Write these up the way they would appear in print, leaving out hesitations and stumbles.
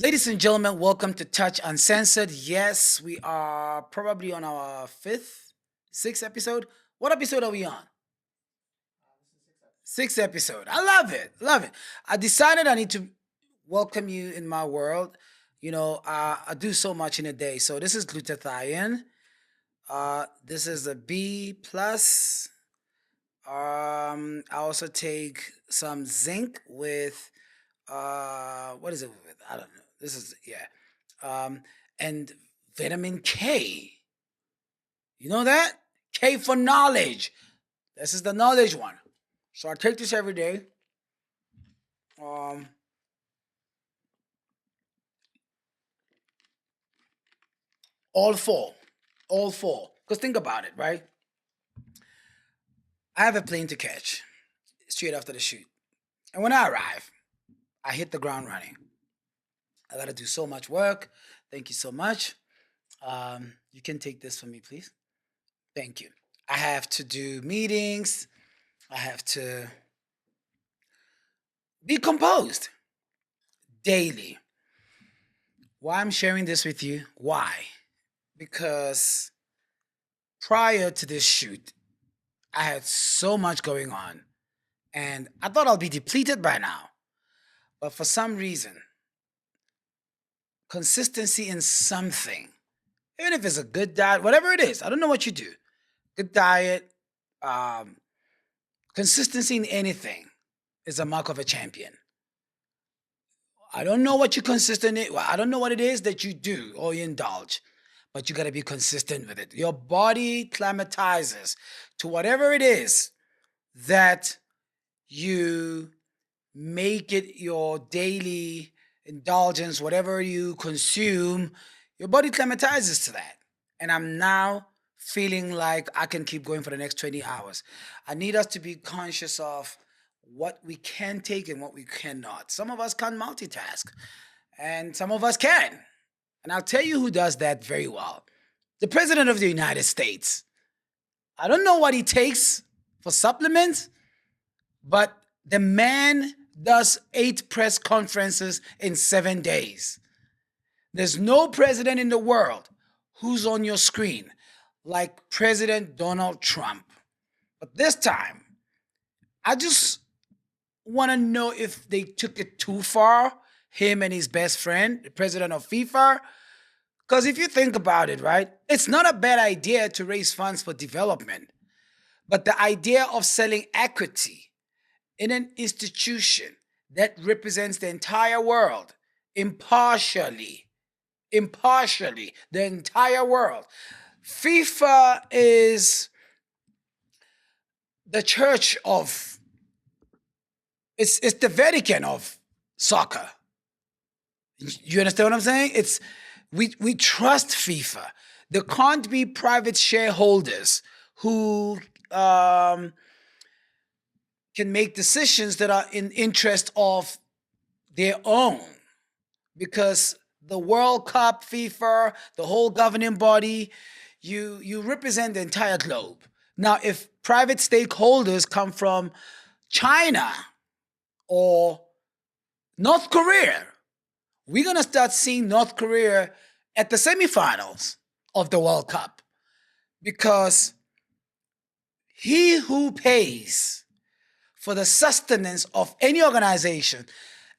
Ladies and gentlemen, welcome to Touch Uncensored. Yes, we are probably on our fifth, sixth episode. What episode are we on? Sixth episode. I love it. Love it. I decided I need to welcome you in my world. I do so much in a day. So this is glutathione. This is a B plus. I also take some zinc with what is it with? I don't know. This is yeah. And vitamin K. You know that? K for knowledge. This is the knowledge one. So I take this every day. Um, all four, all four. Because think about it, right? I have a plane to catch straight after the shoot, and when I arrive, I hit the ground running. I got to do so much work. Thank you so much. You can take this from me, please. Thank you. I have to do meetings. I have to be composed daily. Why I'm sharing this with you? Why? Because prior to this shoot, I had so much going on and I thought I'll be depleted by now. But for some reason, consistency in something, even if it's a good diet, whatever it is, I don't know what you do, good diet, um, consistency in anything is a mark of a champion. I don't know what you consistent in. Well, I don't know what it is that you do or you indulge, but you got to be consistent with it. Your body climatizes to whatever it is that you make it your daily indulgence, whatever you consume, your body climatizes to that. And I'm now feeling like I can keep going for the next 20 hours. I need us to be conscious of what we can take and what we cannot. Some of us can't multitask, and some of us can. And I'll tell you who does that very well: the President of the United States. I don't know what he takes for supplements, but the man does 8 press conferences in 7 days. There's no president in the world who's on your screen like President Donald Trump. But this time, I just want to know if they took it too far, him and his best friend, the president of FIFA. Because if you think about it, right, it's not a bad idea to raise funds for development. But the idea of selling equity in an institution that represents the entire world impartially, the entire world. FIFA is the church of, it's the Vatican of soccer. You understand what I'm saying? We trust FIFA. There can't be private shareholders who can make decisions that are in interest of their own, because the World Cup, FIFA, the whole governing body, you represent the entire globe. Now, if private stakeholders come from China or North Korea, we're going to start seeing North Korea at the semifinals of the World Cup, because he who pays for the sustenance of any organization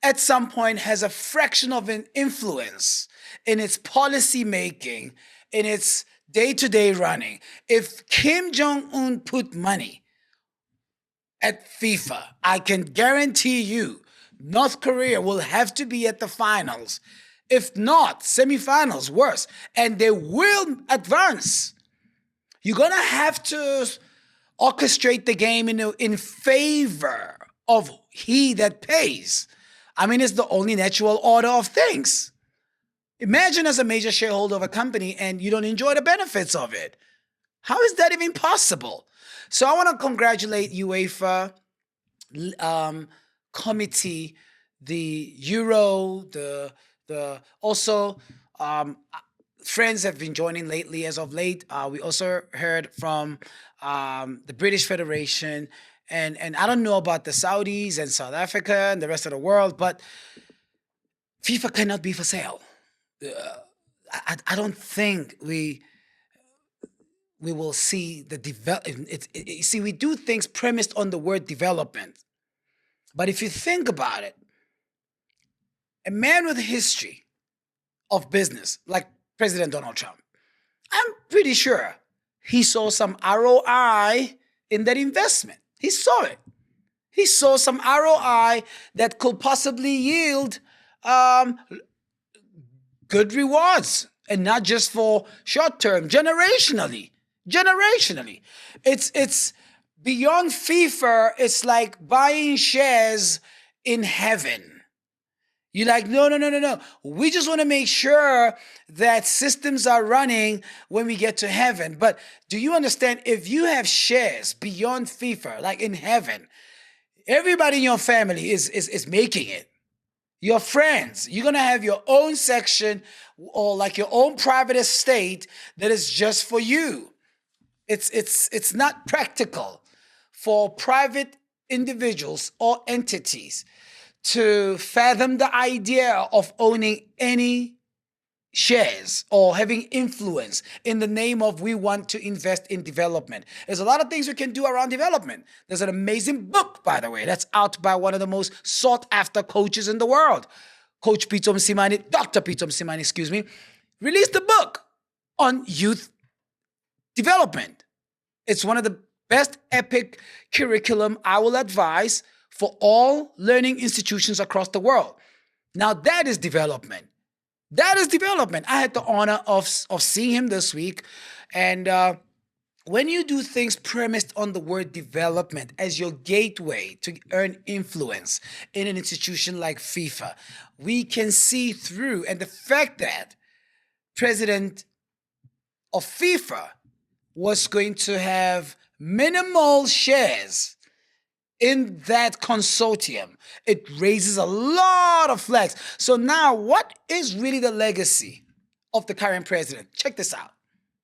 at some point has a fraction of an influence in its policy making, in its day-to-day running. If Kim Jong-un put money at FIFA, I can guarantee you North Korea will have to be at the finals. If not, semifinals, worse. And they will advance. You're going to have to orchestrate the game in favor of he that pays. I mean, it's the only natural order of things. Imagine as a major shareholder of a company and you don't enjoy the benefits of it. How is that even possible? So I want to congratulate UEFA committee, the Euro, the also friends have been joining lately. As of late, we also heard from the British Federation, and I don't know about the Saudis and South Africa and the rest of the world, but FIFA cannot be for sale. I don't think we will see the development. See, we do things premised on the word development. But if you think about it, a man with a history of business, like President Donald Trump, I'm pretty sure he saw some ROI in that investment. He saw it. He saw some ROI that could possibly yield good rewards, and not just for short term, generationally. Generationally. It's beyond FIFA. It's like buying shares in heaven. You're like, no. We just want to make sure that systems are running when we get to heaven. But do you understand, if you have shares beyond FIFA, like in heaven, everybody in your family is making it. Your friends, you're going to have your own section or like your own private estate that is just for you. It's not practical for private individuals or entities to fathom the idea of owning any shares or having influence in the name of we want to invest in development. There's a lot of things we can do around development. There's an amazing book, by the way, that's out by one of the most sought after coaches in the world. Dr. Peter Msimani, released a book on youth development. It's one of the best epic curriculum I will advise for all learning institutions across the world. Now that is development. That is development. I had the honor of seeing him this week. And when you do things premised on the word development as your gateway to earn influence in an institution like FIFA, we can see through. And the fact that president of FIFA was going to have minimal shares in that consortium, it raises a lot of flags. So now, what is really the legacy of the current president? Check this out.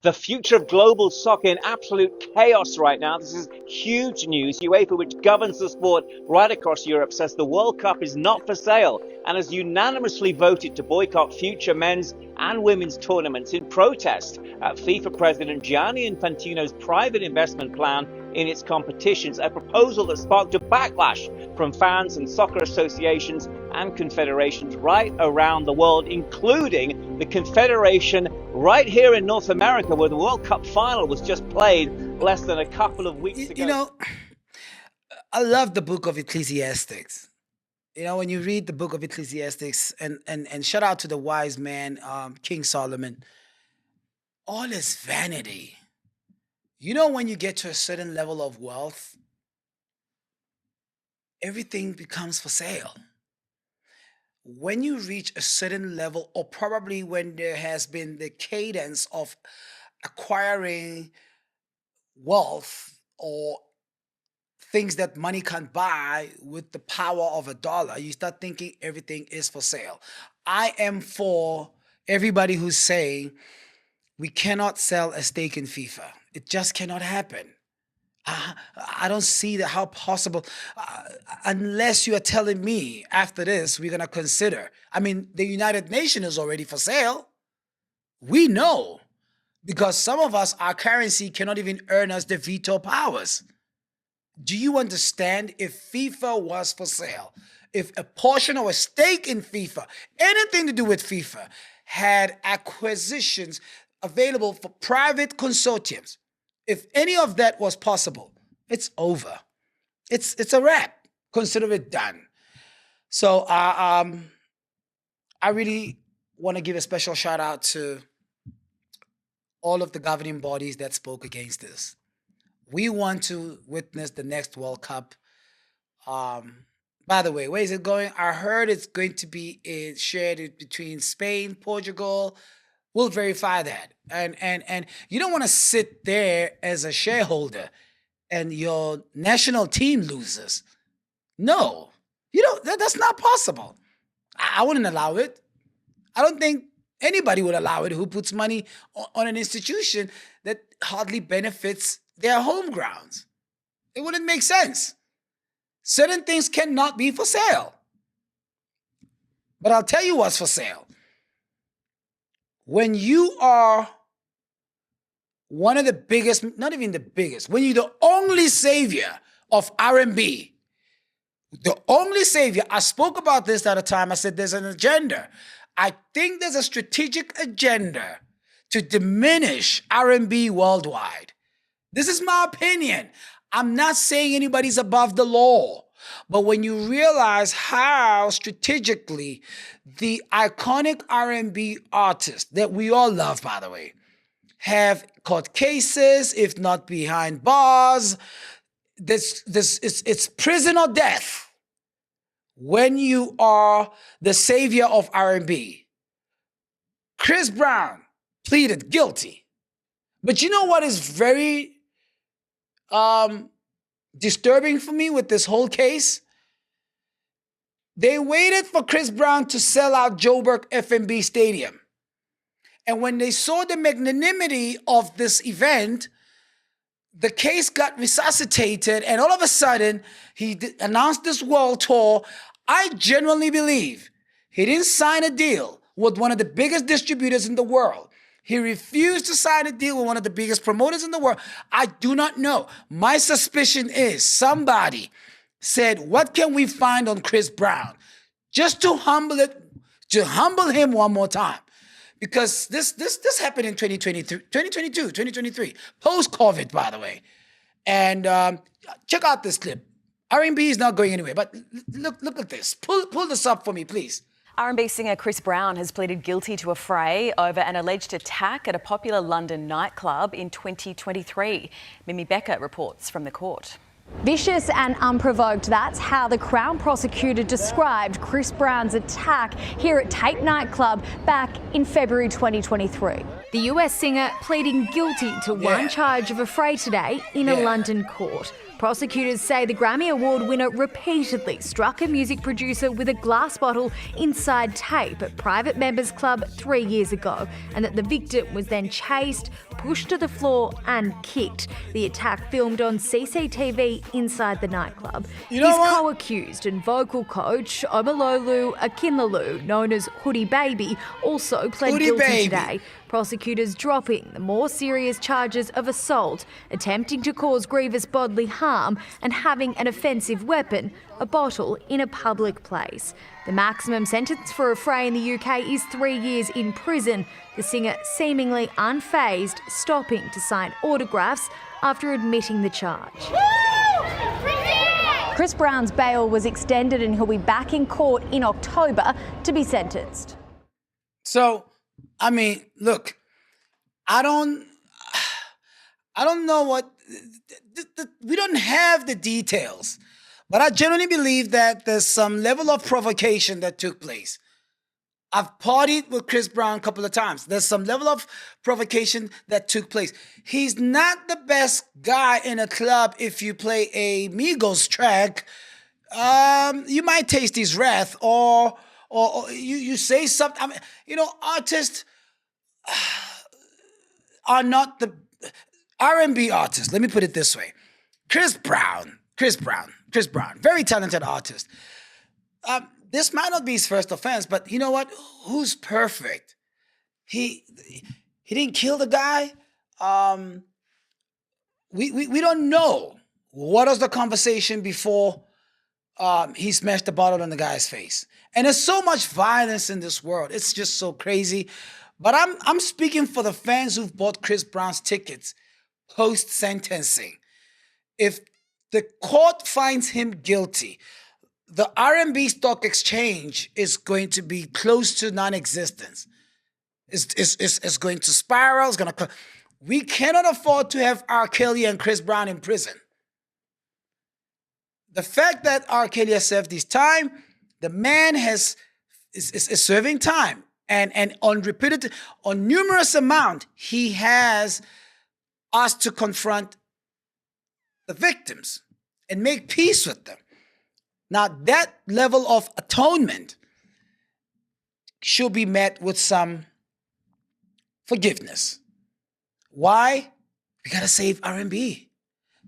The future of global soccer in absolute chaos right now. This is huge news. UEFA, which governs the sport right across Europe, says the World Cup is not for sale and has unanimously voted to boycott future men's and women's tournaments in protest at FIFA President Gianni Infantino's private investment plan in its competitions, a proposal that sparked a backlash from fans and soccer associations and confederations right around the world, including the Confederation right here in North America, where the World Cup final was just played less than a couple of weeks ago. You know, I love the book of Ecclesiastes. You know, when you read the book of Ecclesiastes, and shout out to the wise man, King Solomon, all is vanity. You know, when you get to a certain level of wealth, everything becomes for sale. When you reach a certain level, or probably when there has been the cadence of acquiring wealth or things that money can't buy with the power of a dollar, you start thinking everything is for sale. I am for everybody who's saying we cannot sell a stake in FIFA. It just cannot happen. I don't see that how possible, unless you are telling me after this we're going to consider. I mean, the United Nations is already for sale. We know, because some of us, our currency cannot even earn us the veto powers. Do you understand? If FIFA was for sale, if a portion or a stake in FIFA, anything to do with FIFA, had acquisitions available for private consortiums, if any of that was possible, it's over. It's a wrap. Consider it done. So I really want to give a special shout out to all of the governing bodies that spoke against this. We want to witness the next World Cup. By the way, where is it going? I heard it's going to be shared between Spain, Portugal. We'll verify that. And you don't want to sit there as a shareholder and your national team loses. No, that's not possible. I wouldn't allow it. I don't think anybody would allow it who puts money on an institution that hardly benefits their home grounds. It wouldn't make sense. Certain things cannot be for sale. But I'll tell you what's for sale. When you are one of the biggest, not even the biggest, when you're the only savior of R&B, the only savior, I spoke about this at a time, I said there's an agenda. I think there's a strategic agenda to diminish R&B worldwide. This is my opinion. I'm not saying anybody's above the law, but when you realize how strategically the iconic R&B artists that we all love, by the way, have caught cases, if not behind bars, it's prison or death when you are the savior of R&B. Chris Brown pleaded guilty. But you know what is very disturbing for me with this whole case? They waited for Chris Brown to sell out Joburg FMB Stadium. And when they saw the magnanimity of this event, the case got resuscitated, and all of a sudden, he announced this world tour. I genuinely believe he didn't sign a deal with one of the biggest distributors in the world. He refused to sign a deal with one of the biggest promoters in the world. I do not know. My suspicion is somebody said, what can we find on Chris Brown? Just to humble him one more time. Because this happened in 2023, post-COVID, by the way. And check out this clip. R&B is not going anywhere, but look at this. Pull this up for me, please. R&B singer Chris Brown has pleaded guilty to a fray over an alleged attack at a popular London nightclub in 2023. Mimi Becker reports from the court. Vicious and unprovoked, that's how the Crown prosecutor described Chris Brown's attack here at Tape nightclub back in February 2023. The US singer pleading guilty to one charge of a fray today in a London court. Prosecutors say the Grammy Award winner repeatedly struck a music producer with a glass bottle inside Tape at Private Members Club 3 years ago, and that the victim was then chased, pushed to the floor and kicked. The attack filmed on CCTV inside the nightclub. His co-accused and vocal coach, Omalolu Akinlalu, known as Hoodie Baby, also pled guilty today. Prosecutors dropping the more serious charges of assault, attempting to cause grievous bodily harm and having an offensive weapon, a bottle, in a public place. The maximum sentence for a fray in the UK is 3 years in prison. The singer seemingly unfazed, stopping to sign autographs after admitting the charge. Chris Brown's bail was extended and he'll be back in court in October to be sentenced. So, I mean, look, I don't know what, we don't have the details, but I genuinely believe that there's some level of provocation that took place. I've partied with Chris Brown a couple of times. There's some level of provocation that took place. He's not the best guy in a club. If you play a Migos track, you might taste his wrath, or you say something. I mean, you know, artists are not the R&B artists. Let me put it this way. Chris Brown, very talented artist. This might not be his first offense, but you know what? Who's perfect? He didn't kill the guy. We don't know what was the conversation before he smashed the bottle in the guy's face. And there's so much violence in this world. It's just so crazy. But I'm speaking for the fans who've bought Chris Brown's tickets post-sentencing. If the court finds him guilty, the R&B stock exchange is going to be close to non-existence. It's going to spiral. We cannot afford to have R. Kelly and Chris Brown in prison. The fact that R. Kelly has served his time, the man is serving time. And on numerous amount, he has asked to confront the victims and make peace with them. Now, that level of atonement should be met with some forgiveness. Why? We gotta save R&B.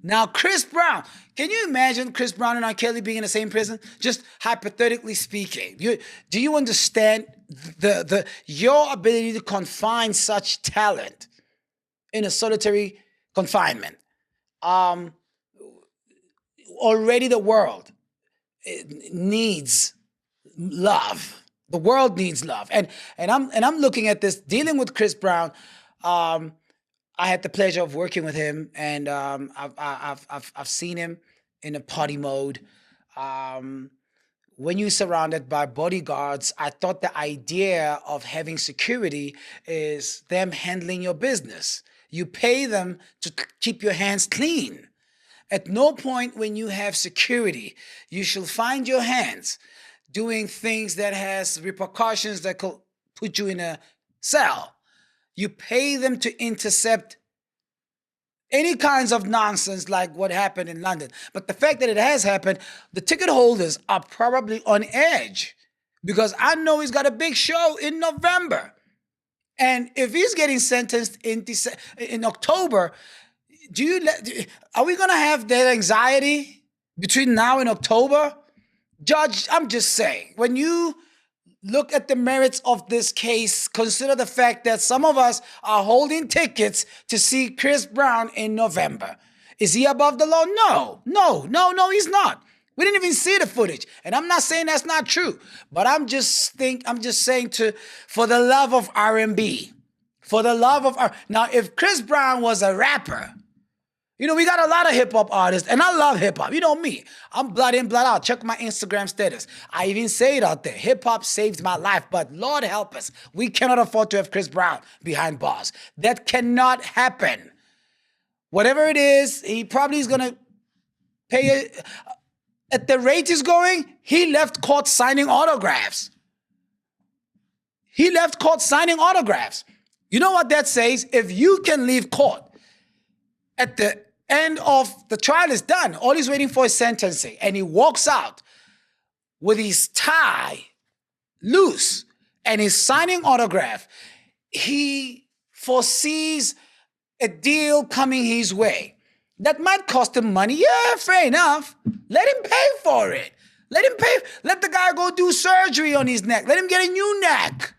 Now, Chris Brown, can you imagine Chris Brown and R. Kelly being in the same prison? Just hypothetically speaking. Do you understand your ability to confine such talent in a solitary confinement? Already the world needs love. The world needs love. And I'm looking at this, dealing with Chris Brown. I had the pleasure of working with him, and I've seen him in a party mode. When you're surrounded by bodyguards, I thought the idea of having security is them handling your business. You pay them to keep your hands clean. At no point when you have security, you shall find your hands doing things that has repercussions that could put you in a cell. You pay them to intercept any kinds of nonsense like what happened in London. But the fact that it has happened, the ticket holders are probably on edge because I know he's got a big show in November. And if he's getting sentenced in October, are we going to have that anxiety between now and October? Judge, I'm just saying, when you look at the merits of this case, consider the fact that some of us are holding tickets to see Chris Brown in November. Is he above the law? No, he's not. We didn't even see the footage. And I'm not saying that's not true, but I'm just saying for the love of R&B, now if Chris Brown was a rapper, we got a lot of hip-hop artists, and I love hip-hop. You know me. I'm blood in, blood out. Check my Instagram status. I even say it out there. Hip-hop saved my life, but Lord help us. We cannot afford to have Chris Brown behind bars. That cannot happen. Whatever it is, he probably is going to pay it. At the rate he's going, he left court signing autographs. You know what that says? If you can leave court at the end of the trial is done, all he's waiting for is sentencing, and he walks out with his tie loose and he's signing autograph, he foresees a deal coming his way. That might cost him money. Yeah, fair enough. Let him pay for it. Let the guy go do surgery on his neck. Let him get a new neck.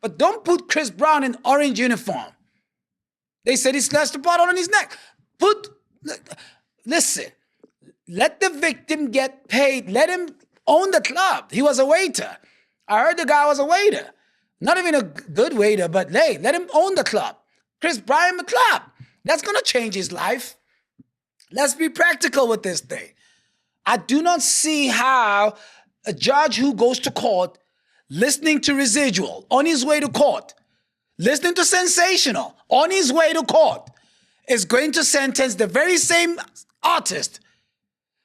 But don't put Chris Brown in orange uniform. They said he slashed the bottle on his neck. Listen, let the victim get paid. Let him own the club. He was a waiter. I heard the guy was a waiter. Not even a good waiter, but hey, let him own the club. Chris Brown, the club. That's going to change his life. Let's be practical with this thing. I do not see how a judge who goes to court, listening to Residual on his way to court, listening to Sensational on his way to court, is going to sentence the very same artist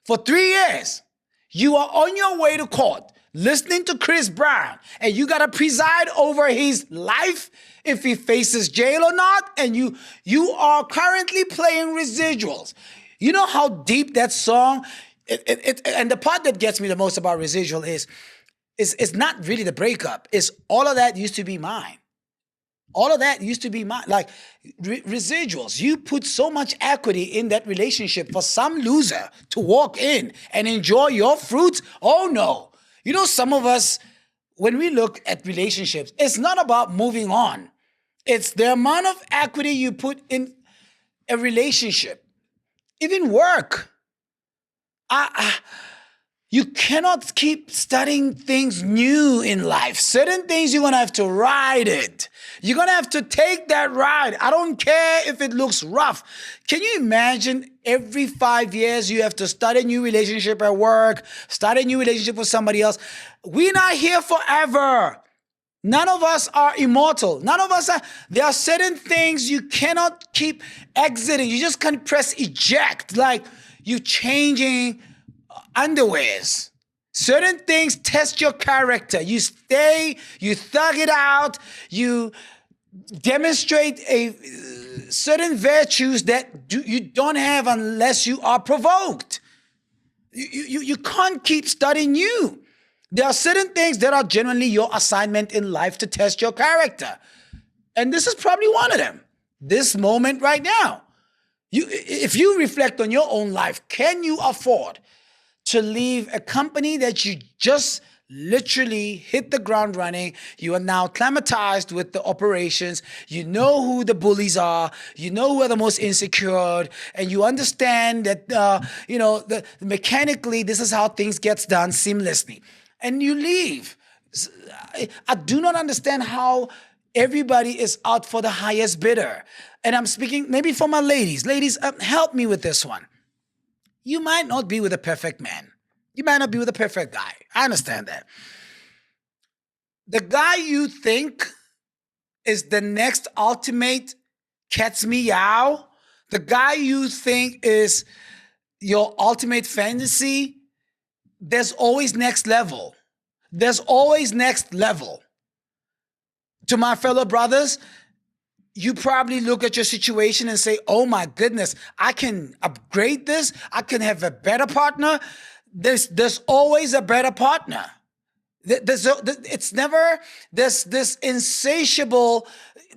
for 3 years. You are on your way to court, listening to Chris Brown, and you got to preside over his life if he faces jail or not, and you are currently playing Residuals. You know how deep that song, and the part that gets me the most about Residual is not really the breakup. It's all of that used to be mine. All of that used to be mine. Like Residuals, you put so much equity in that relationship for some loser to walk in and enjoy your fruits. Oh no. You know, some of us, when we look at relationships, it's not about moving on. It's the amount of equity you put in a relationship. Even work. You cannot keep studying things new in life. Certain things you're going to have to ride it. You're going to have to take that ride. I don't care if it looks rough. Can you imagine every 5 years you have to start a new relationship at work, start a new relationship with somebody else? We're not here forever. None of us are immortal. There are certain things you cannot keep exiting. You just can't press eject like you changing underwears. Certain things test your character. You stay, you thug it out, you demonstrate certain virtues that you don't have unless you are provoked. You can't keep studying new. There are certain things that are genuinely your assignment in life to test your character. And this is probably one of them. This moment right now. If you reflect on your own life, can you afford to leave a company that you just literally hit the ground running? You are now acclimatized with the operations. You know who the bullies are. You know who are the most insecure, and you understand that mechanically this is how things gets done seamlessly, and you leave. I do not understand how everybody is out for the highest bidder. And I'm speaking maybe for my ladies. Ladies, help me with this one. You might not be with a perfect man. You might not be with a perfect guy. I understand that. The guy you think is the next ultimate cat's meow, the guy you think is your ultimate fantasy, there's always next level. There's always next level. To my fellow brothers, you probably look at your situation and say, oh my goodness, I can upgrade this. I can have a better partner. There's always a better partner. It's never this insatiable,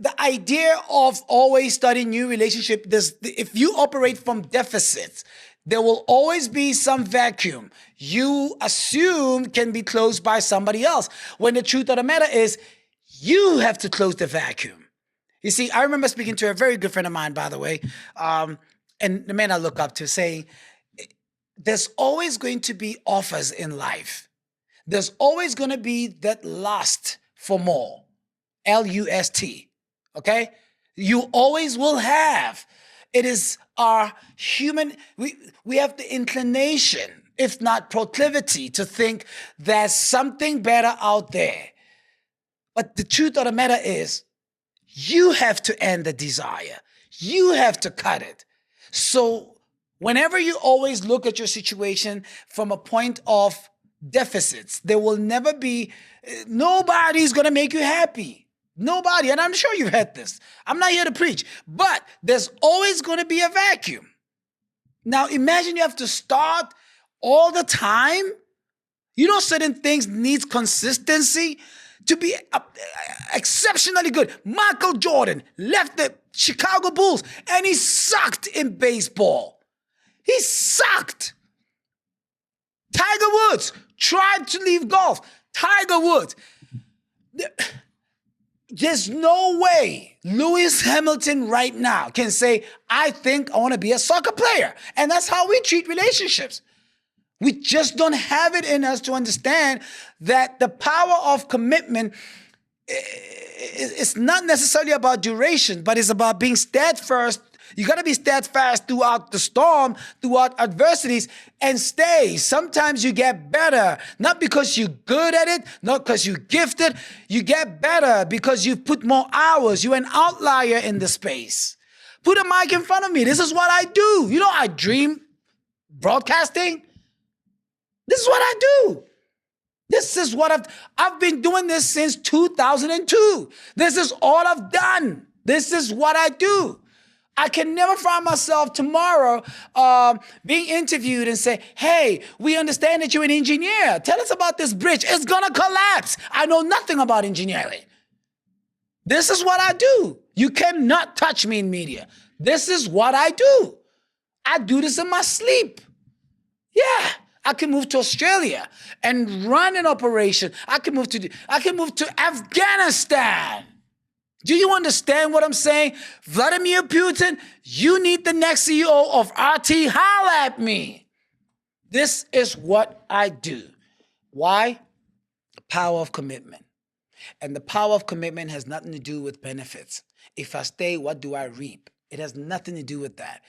the idea of always starting new relationship. If you operate from deficits, there will always be some vacuum you assume can be closed by somebody else, when the truth of the matter is you have to close the vacuum. You see, I remember speaking to a very good friend of mine, by the way, and the man I look up to, saying, there's always going to be offers in life. There's always going to be that lust for more, L-U-S-T, okay? You always will have. It is our human, we have the inclination, if not proclivity, to think there's something better out there. But the truth of the matter is, you have to end the desire. You have to cut it. So whenever you always look at your situation from a point of deficits, there will never be, nobody's going to make you happy. Nobody. And I'm sure you've had this. I'm not here to preach, but there's always going to be a vacuum. Now imagine you have to start all the time. You know, certain things needs consistency to be exceptionally good. Michael Jordan left the Chicago Bulls and he sucked in baseball. He sucked. Tiger Woods tried to leave golf. Tiger Woods. There's no way Lewis Hamilton right now can say, I think I want to be a soccer player. And that's how we treat relationships. We just don't have it in us to understand that the power of commitment is not necessarily about duration, but it's about being steadfast. You got to be steadfast throughout the storm, throughout adversities, and stay. Sometimes you get better, not because you're good at it, not because you're gifted. You get better because you've put more hours. You're an outlier in the space. Put a mic in front of me. This is what I do. You know, I dream broadcasting. This is what I do. This is what I've been doing this since 2002. This is all I've done. This is what I do. I can never find myself tomorrow being interviewed and say, hey, we understand that you're an engineer. Tell us about this bridge. It's going to collapse. I know nothing about engineering. This is what I do. You cannot touch me in media. This is what I do. I do this in my sleep. Yeah. I can move to Australia and run an operation. I can move to Afghanistan. Do you understand what I'm saying? Vladimir Putin, you need the next CEO of RT. Holla at me. This is what I do. Why? The power of commitment. And the power of commitment has nothing to do with benefits. If I stay, what do I reap? It has nothing to do with that.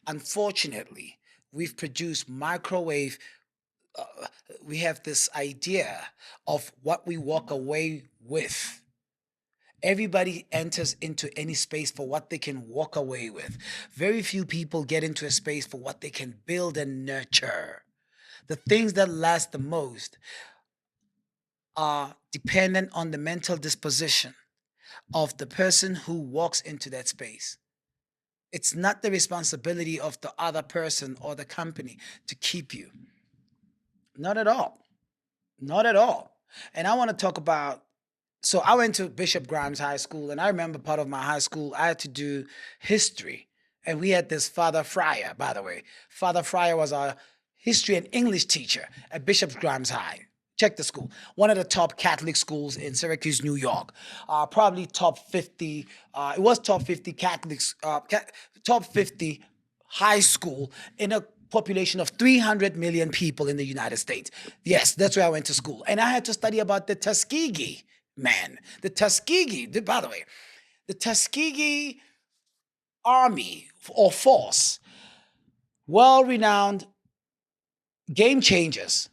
Unfortunately, we've produced microwave. We have this idea of what we walk away with. Everybody enters into any space for what they can walk away with. Very few people get into a space for what they can build and nurture. The things that last the most are dependent on the mental disposition of the person who walks into that space. It's not the responsibility of the other person or the company to keep you. Not at all. Not at all. And I want to talk about, so I went to Bishop Grimes High School, and I remember part of my high school, I had to do history. And we had this Father Fryer, by the way. Father Fryer was our history and English teacher at Bishop's Grimes High. Check the school. One of the top Catholic schools in Syracuse, New York. Probably top 50. It was top 50 Catholics, top 50 high school in a population of 300 million people in the United States. Yes, that's where I went to school. And I had to study about the Tuskegee man. The Tuskegee, by the way, the Tuskegee Army or force, well-renowned game changers.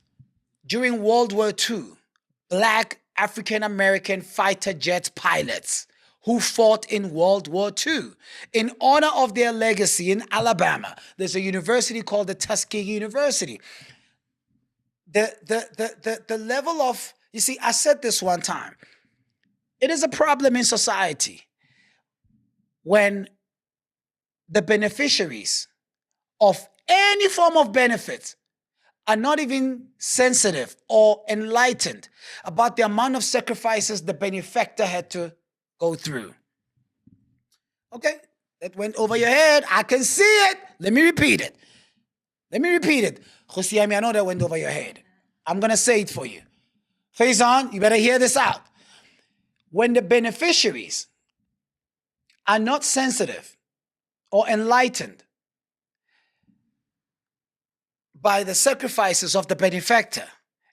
During World War II, black African-American fighter jet pilots who fought in World War II. In honor of their legacy in Alabama, there's a university called the Tuskegee University. The level of, you see, I said this one time, it is a problem in society when the beneficiaries of any form of benefits are not even sensitive or enlightened about the amount of sacrifices the benefactor had to go through. Okay, that went over your head. I can see it. Let me repeat it. Josiami, I know that went over your head. I'm going to say it for you. Faison, you better hear this out. When the beneficiaries are not sensitive or enlightened by the sacrifices of the benefactor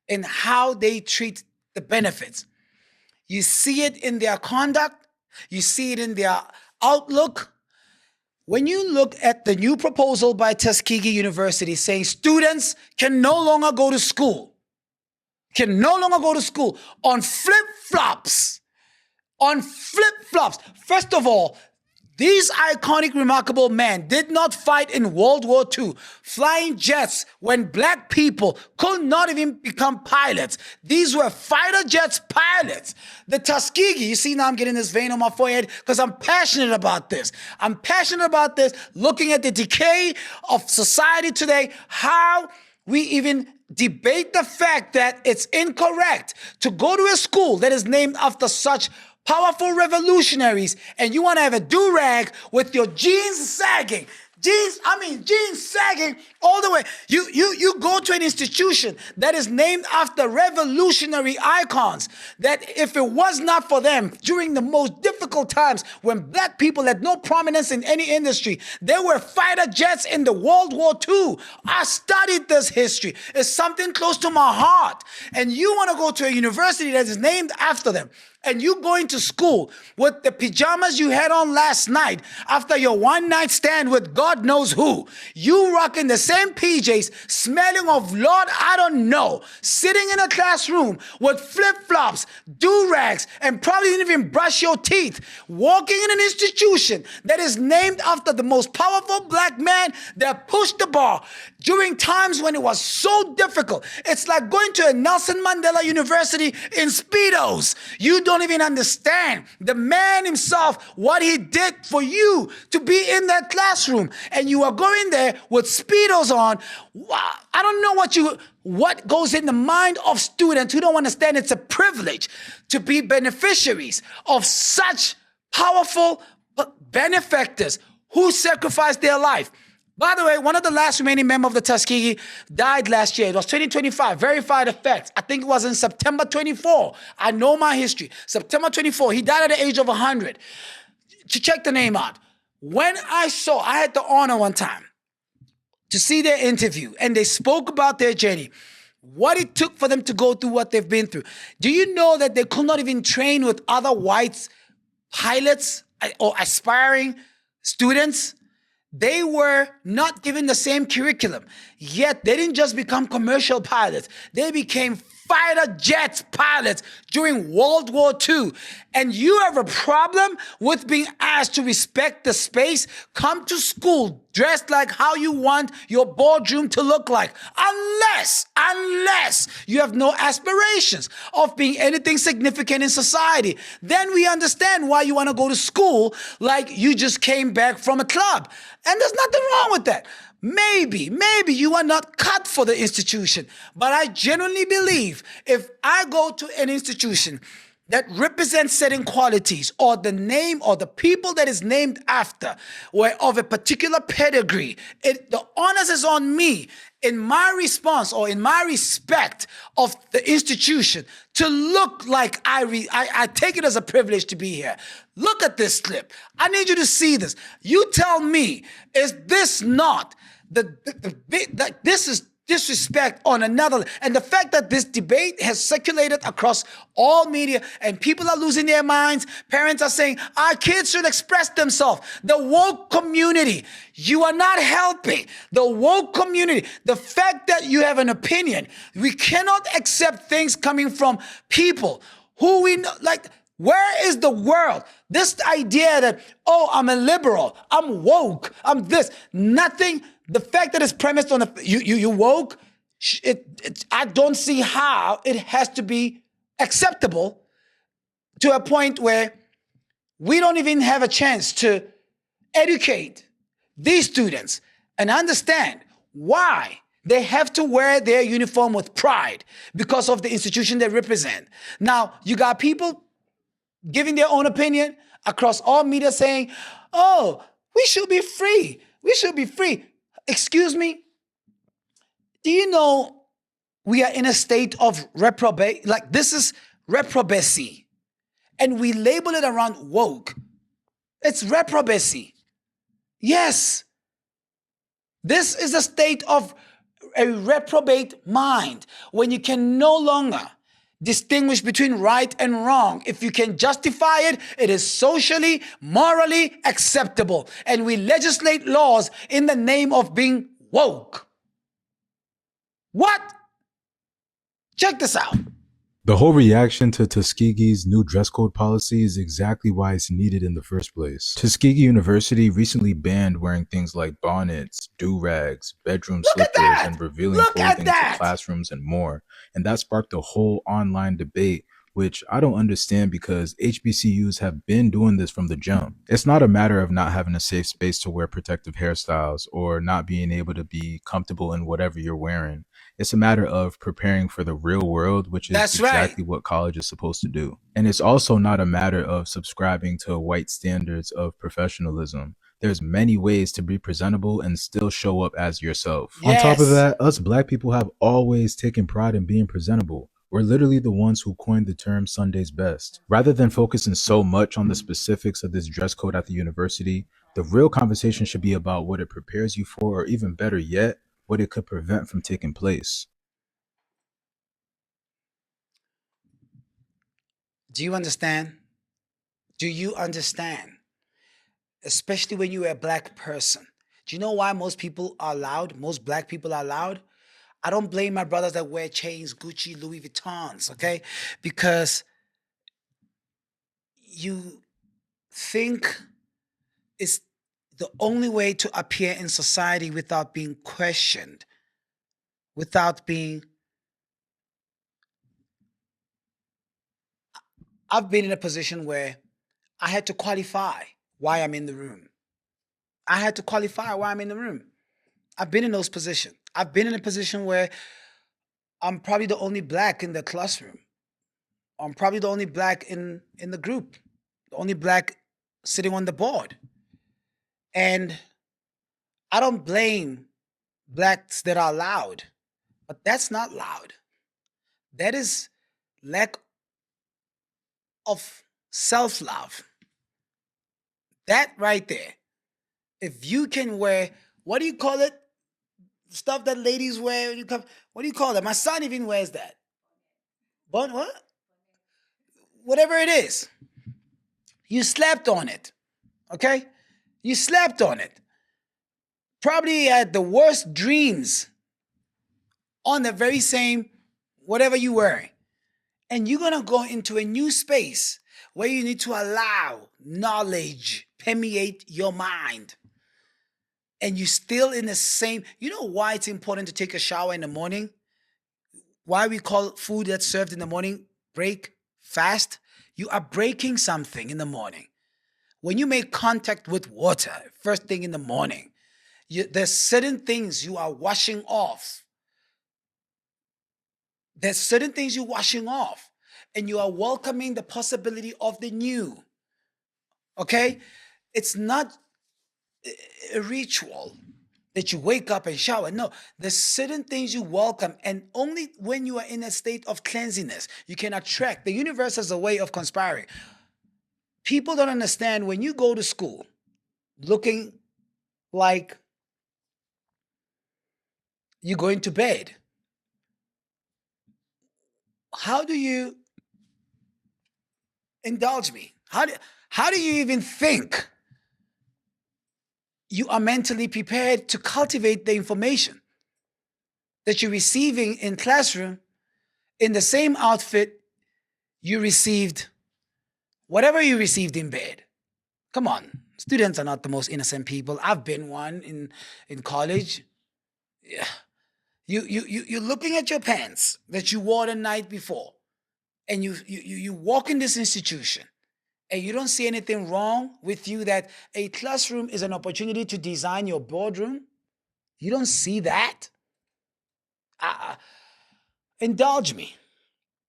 and how they treat the benefits. You see it in their conduct. You see it in their outlook. When you look at the new proposal by Tuskegee University saying students can no longer go to school on flip-flops. First of all, these iconic, remarkable men did not fight in World War II, flying jets when black people could not even become pilots. These were fighter jets pilots. The Tuskegee, you see now I'm getting this vein on my forehead because I'm passionate about this. Looking at the decay of society today, how we even debate the fact that it's incorrect to go to a school that is named after such powerful revolutionaries, and you want to have a do-rag with your jeans sagging. Jeans sagging all the way. You go to an institution that is named after revolutionary icons, that if it was not for them during the most difficult times when black people had no prominence in any industry, there were fighter jets in the World War II. I studied this history. It's something close to my heart. And you want to go to a university that is named after them, and you going to school with the pajamas you had on last night after your one-night stand with God knows who. You rocking the same PJs, smelling of Lord I don't know, sitting in a classroom with flip-flops, do-rags, and probably didn't even brush your teeth, walking in an institution that is named after the most powerful black man that pushed the bar during times when it was so difficult. It's like going to a Nelson Mandela University in Speedos. You don't even understand the man himself, what he did for you to be in that classroom, and you are going there with Speedos on. I don't know what goes in the mind of students who don't understand it's a privilege to be beneficiaries of such powerful benefactors who sacrificed their life. By the way, one of the last remaining members of the Tuskegee died last year. It was 2025, verified effects. I think it was in September 24. I know my history. September 24, he died at the age of 100. Check the name out. When I had the honor one time to see their interview, and they spoke about their journey, what it took for them to go through what they've been through. Do you know that they could not even train with other white pilots or aspiring students? They were not given the same curriculum, yet they didn't just become commercial pilots. They became fighter jet pilots during World War II. And you have a problem with being asked to respect the space? Come to school dressed like how you want your boardroom to look like. Unless you have no aspirations of being anything significant in society. Then we understand why you want to go to school like you just came back from a club. And there's nothing wrong with that. Maybe you are not cut for the institution. But I genuinely believe if I go to an institution that represents certain qualities, or the name or the people that is named after were of a particular pedigree, the onus is on me in my response or in my respect of the institution to look like I take it as a privilege to be here. Look at this clip. I need you to see this. You tell me, is this not this is disrespect on another, and the fact that this debate has circulated across all media and people are losing their minds. Parents are saying our kids should express themselves. The woke community, you are not helping the woke community. The fact that you have an opinion, we cannot accept things coming from people who we know, like, where is the world? This idea that, oh, I'm a liberal, I'm woke, I'm this, nothing. The fact that it's premised on you woke, I don't see how it has to be acceptable to a point where we don't even have a chance to educate these students and understand why they have to wear their uniform with pride because of the institution they represent. Now, you got people giving their own opinion across all media saying, oh, we should be free. We should be free. Excuse me? Do you know we are in a state of reprobate? Like, this is reprobacy. And we label it around woke. It's reprobacy. Yes. This is a state of a reprobate mind when you can no longer distinguish between right and wrong. If you can justify it, it is socially, morally acceptable. And we legislate laws in the name of being woke. What? Check this out. The whole reaction to Tuskegee's new dress code policy is exactly why it's needed in the first place. Tuskegee University recently banned wearing things like bonnets, do-rags, bedroom slippers, and revealing clothing to classrooms and more. And that sparked a whole online debate, which I don't understand because HBCUs have been doing this from the jump. It's not a matter of not having a safe space to wear protective hairstyles or not being able to be comfortable in whatever you're wearing. It's a matter of preparing for the real world, which is exactly what college is supposed to do. And it's also not a matter of subscribing to white standards of professionalism. There's many ways to be presentable and still show up as yourself. Yes. On top of that, us Black people have always taken pride in being presentable. We're literally the ones who coined the term Sunday's best. Rather than focusing so much on the specifics of this dress code at the university, the real conversation should be about what it prepares you for, or even better yet, what it could prevent from taking place. Do you understand? Do you understand? Especially when you're a Black person. Do you know why most people are loud? Most Black people are loud? I don't blame my brothers that wear chains, Gucci, Louis Vuittons, okay? Because you think it's the only way to appear in society without being questioned, without being... I've been in a position where I had to qualify why I'm in the room. I had to qualify why I'm in the room. I've been in those positions. I've been in a position where I'm probably the only Black in the classroom. I'm probably the only Black in the group, the only Black sitting on the board. And I don't blame Blacks that are loud, but that's not loud. That is lack of self-love. That right there. If you can wear, what do you call it? Stuff that ladies wear when you come, what do you call that? My son even wears that. But what? Whatever it is. You slept on it. Okay? You slept on it. Probably had the worst dreams on the very same whatever you're wearing. And you're going to go into a new space where you need to allow knowledge permeate your mind. And you're still in the same... You know why it's important to take a shower in the morning? Why we call food that's served in the morning break fast? You are breaking something in the morning. When you make contact with water first thing in the morning, there's certain things you are washing off. There's certain things you're washing off. and you are welcoming the possibility of the new. Okay? It's not a ritual that you wake up and shower. No, there's certain things you welcome, and only when you are in a state of cleanliness, you can attract. The universe has a way of conspiring. People don't understand when you go to school looking like you're going to bed. How do you indulge me? How do you even think you are mentally prepared to cultivate the information that you're receiving in classroom in the same outfit you received, whatever you received in bed? Come on, students are not the most innocent people. I've been one in college. Yeah. You're looking at your pants that you wore the night before, and you walk in this institution, and you don't see anything wrong with you that a classroom is an opportunity to design your boardroom. You don't see that? Indulge me.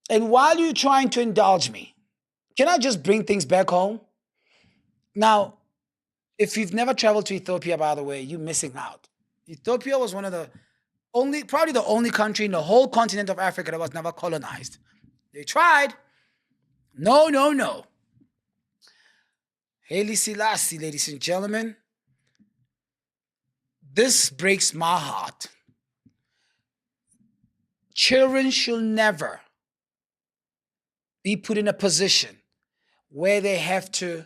And while you're trying to indulge me, can I just bring things back home? Now, if you've never traveled to Ethiopia, by the way, you're missing out. Ethiopia was probably the only country in the whole continent of Africa that was never colonized. They tried. No. Haile Selassie, ladies and gentlemen, this breaks my heart. Children should never be put in a position where they have to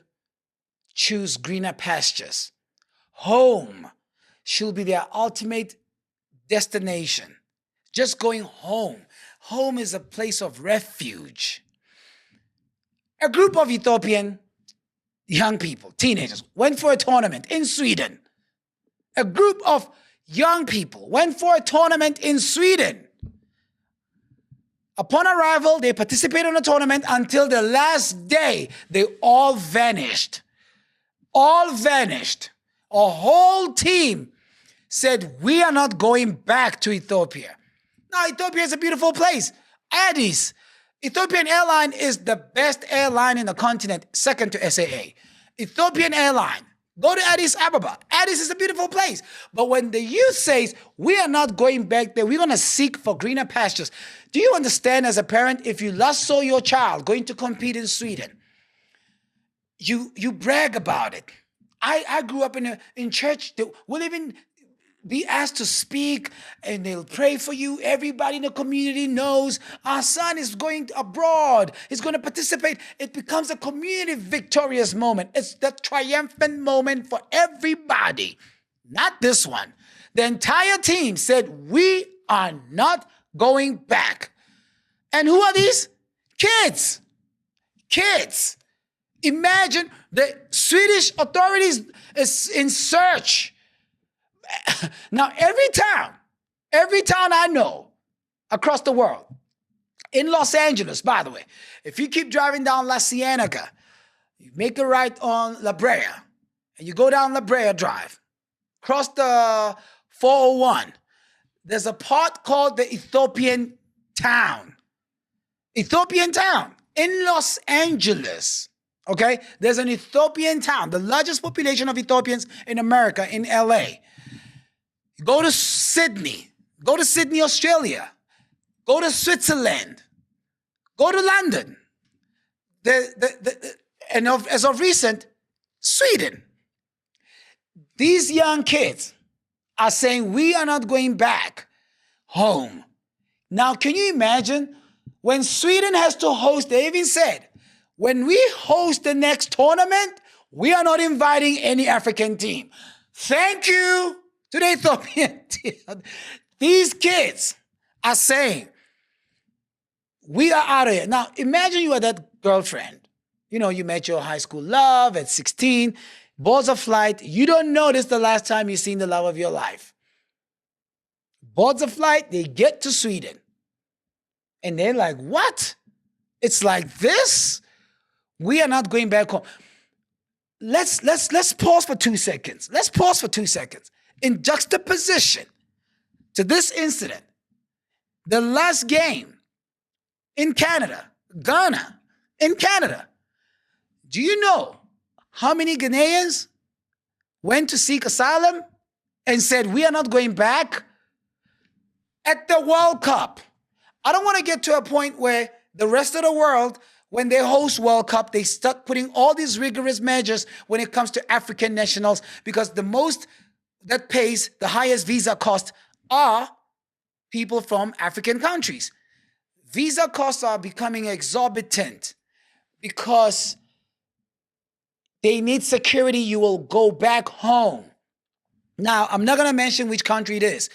choose greener pastures. Home should be their ultimate destination. Just going home. Home is a place of refuge. A group of Ethiopian young people, teenagers, went for a tournament in Sweden. A group of young people went for a tournament in Sweden. Upon arrival, they participated in the tournament until the last day. They all vanished. All vanished. A whole team said, we are not going back to Ethiopia. Now, Ethiopia is a beautiful place. Addis, Ethiopian Airline is the best airline in the continent, second to SAA. Ethiopian Airline. Go to Addis Ababa. Addis is a beautiful place. But when the youth says, we are not going back there, we're going to seek for greener pastures. Do you understand as a parent, if you last saw your child going to compete in Sweden, you brag about it. I grew up in church. We'll even be asked to speak, and they'll pray for you. Everybody in the community knows our son is going abroad. He's going to participate. It becomes a community victorious moment. It's the triumphant moment for everybody. Not this one. The entire team said, we are not going back. And who are these? Kids. Kids. Imagine the Swedish authorities is in search. Now, every town I know across the world, in Los Angeles, by the way, if you keep driving down La Cienega, you make a right on La Brea, and you go down La Brea Drive, cross the 401, there's a part called the Ethiopian Town. Ethiopian Town in Los Angeles. Okay? There's an Ethiopian town, the largest population of Ethiopians in America, in LA. Go to Sydney, Australia. Go to Switzerland. Go to London. As of recent, Sweden. These young kids are saying, we are not going back home. Now, can you imagine when Sweden has to host, they even said, when we host the next tournament, we are not inviting any African team. Thank you to the Ethiopian team. These kids are saying, we are out of here. Now, imagine you are that girlfriend. You know, you met your high school love at 16, boards a flight. You don't notice the last time you've seen the love of your life. Boards a flight, they get to Sweden. And they're like, what? It's like this? We are not going back home. Let's pause for 2 seconds. Let's pause for 2 seconds. In juxtaposition to this incident, the last game in Canada, Ghana, in Canada. Do you know how many Ghanaians went to seek asylum and said, we are not going back? At the World Cup. I don't want to get to a point where the rest of the world, when they host World Cup, they start putting all these rigorous measures when it comes to African nationals, because the most that pays the highest visa cost are people from African countries. Visa costs are becoming exorbitant because they need security. You will go back home. Now, I'm not going to mention which country it is.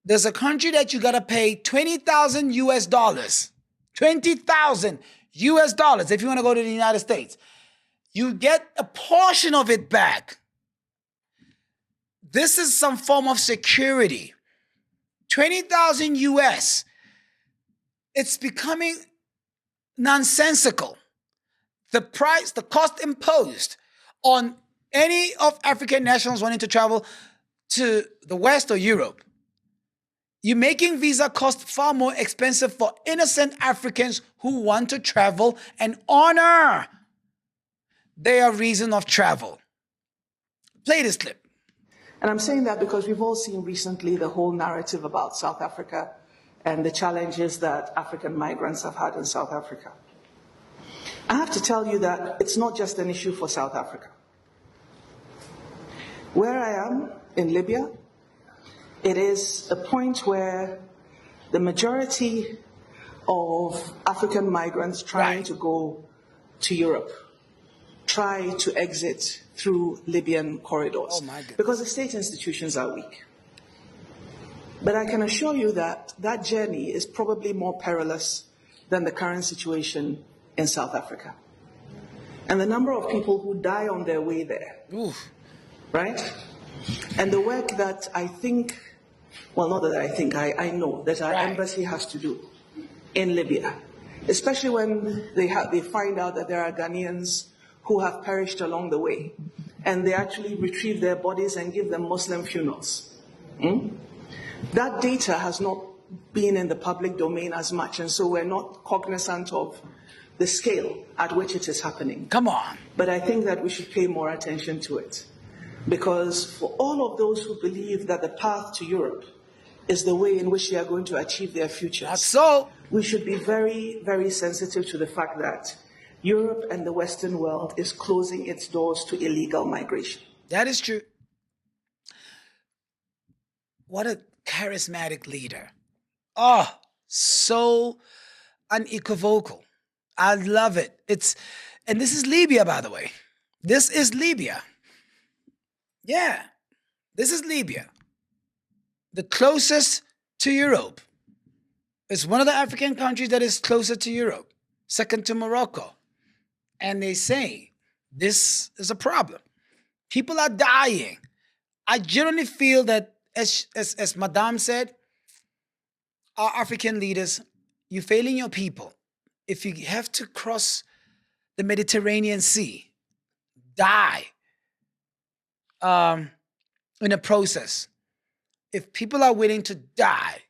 There's a country that you got to pay $20,000 US dollars. $20,000 US dollars if you want to go to the United States. You get a portion of it back. This is some form of security. 20,000 US. It's becoming nonsensical. The price, the cost imposed on any of African nationals wanting to travel to the West or Europe. You're making visa costs far more expensive for innocent Africans who want to travel and honor their reason of travel. Play this clip. And I'm saying that because we've all seen recently the whole narrative about South Africa and the challenges that African migrants have had in South Africa. I have to tell you that it's not just an issue for South Africa. Where I am in Libya, it is a point where the majority of African migrants trying to go to Europe try to exit through Libyan corridors because the state institutions are weak. But I can assure you that that journey is probably more perilous than the current situation in South Africa. And the number of people who die on their way there, right? And the work that I think, well, not that I think, I know that our embassy has to do in Libya, especially when they find out that there are Ghanaians who have perished along the way, and they actually retrieve their bodies and give them Muslim funerals. That data has not been in the public domain as much, and so we're not cognizant of the scale at which it is happening. Come on. But I think that we should pay more attention to it, because for all of those who believe that the path to Europe is the way in which they are going to achieve their futures, So we should be very, very sensitive to the fact that Europe and the Western world is closing its doors to illegal migration. that is true. What a charismatic leader. Oh, so unequivocal. I love it. And this is Libya, by the way. This is Libya. Yeah, this is Libya. The closest to Europe. It's one of the African countries that is closer to Europe, second to Morocco. And they say this is a problem. People are dying. I generally feel that, as Madame said, our African leaders, you're failing your people. If you have to cross the Mediterranean Sea, die in a process. If people are willing to die,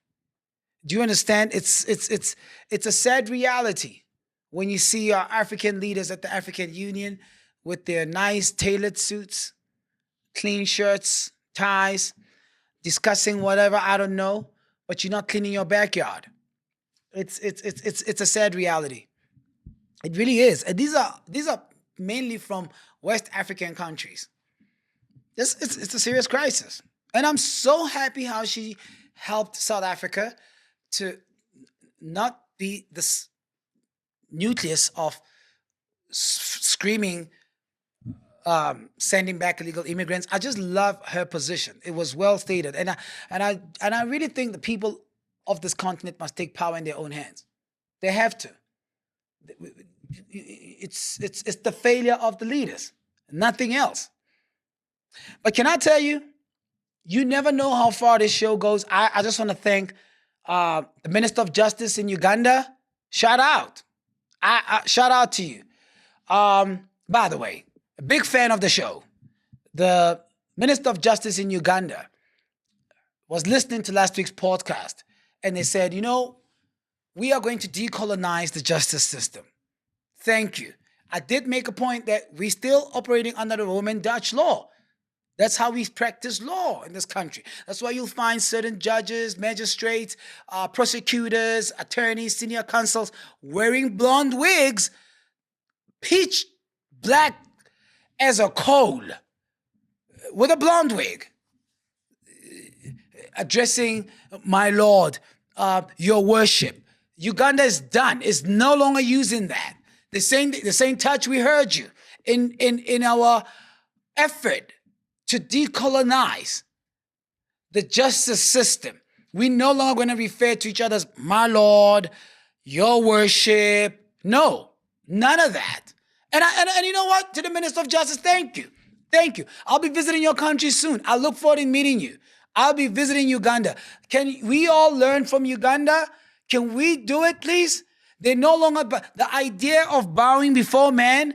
do you understand? It's a sad reality when you see our African leaders at the African Union with their nice tailored suits, clean shirts, ties, discussing whatever, I don't know, but you're not cleaning your backyard. It's a sad reality. It really is. And these are mainly from West African countries. It's a serious crisis. And I'm so happy how she helped South Africa to not be the nucleus of screaming, sending back illegal immigrants. I just love her position. It was well stated. And I really think the people of this continent must take power in their own hands. They have to. It's the failure of the leaders, nothing else. But can I tell you, you never know how far this show goes. I just want to thank the Minister of Justice in Uganda. Shout out. Shout out to you. By the way, a big fan of the show. The Minister of Justice in Uganda was listening to last week's podcast, and they said, we are going to decolonize the justice system. Thank you. I did make a point that we're still operating under the Roman Dutch law. That's how we practice law in this country. That's why you'll find certain judges, magistrates, prosecutors, attorneys, senior counsels wearing blonde wigs, pitch black as a coal, with a blonde wig, addressing my Lord, your worship. Uganda is done. It's no longer using that. The same touch we heard you in our effort to decolonize the justice system. We no longer going to refer to each other as my Lord, your worship. No, none of that. And you know what? To the Minister of Justice, thank you. Thank you. I'll be visiting your country soon. I look forward to meeting you. I'll be visiting Uganda. Can we all learn from Uganda? Can we do it, please? They no longer, the idea of bowing before man,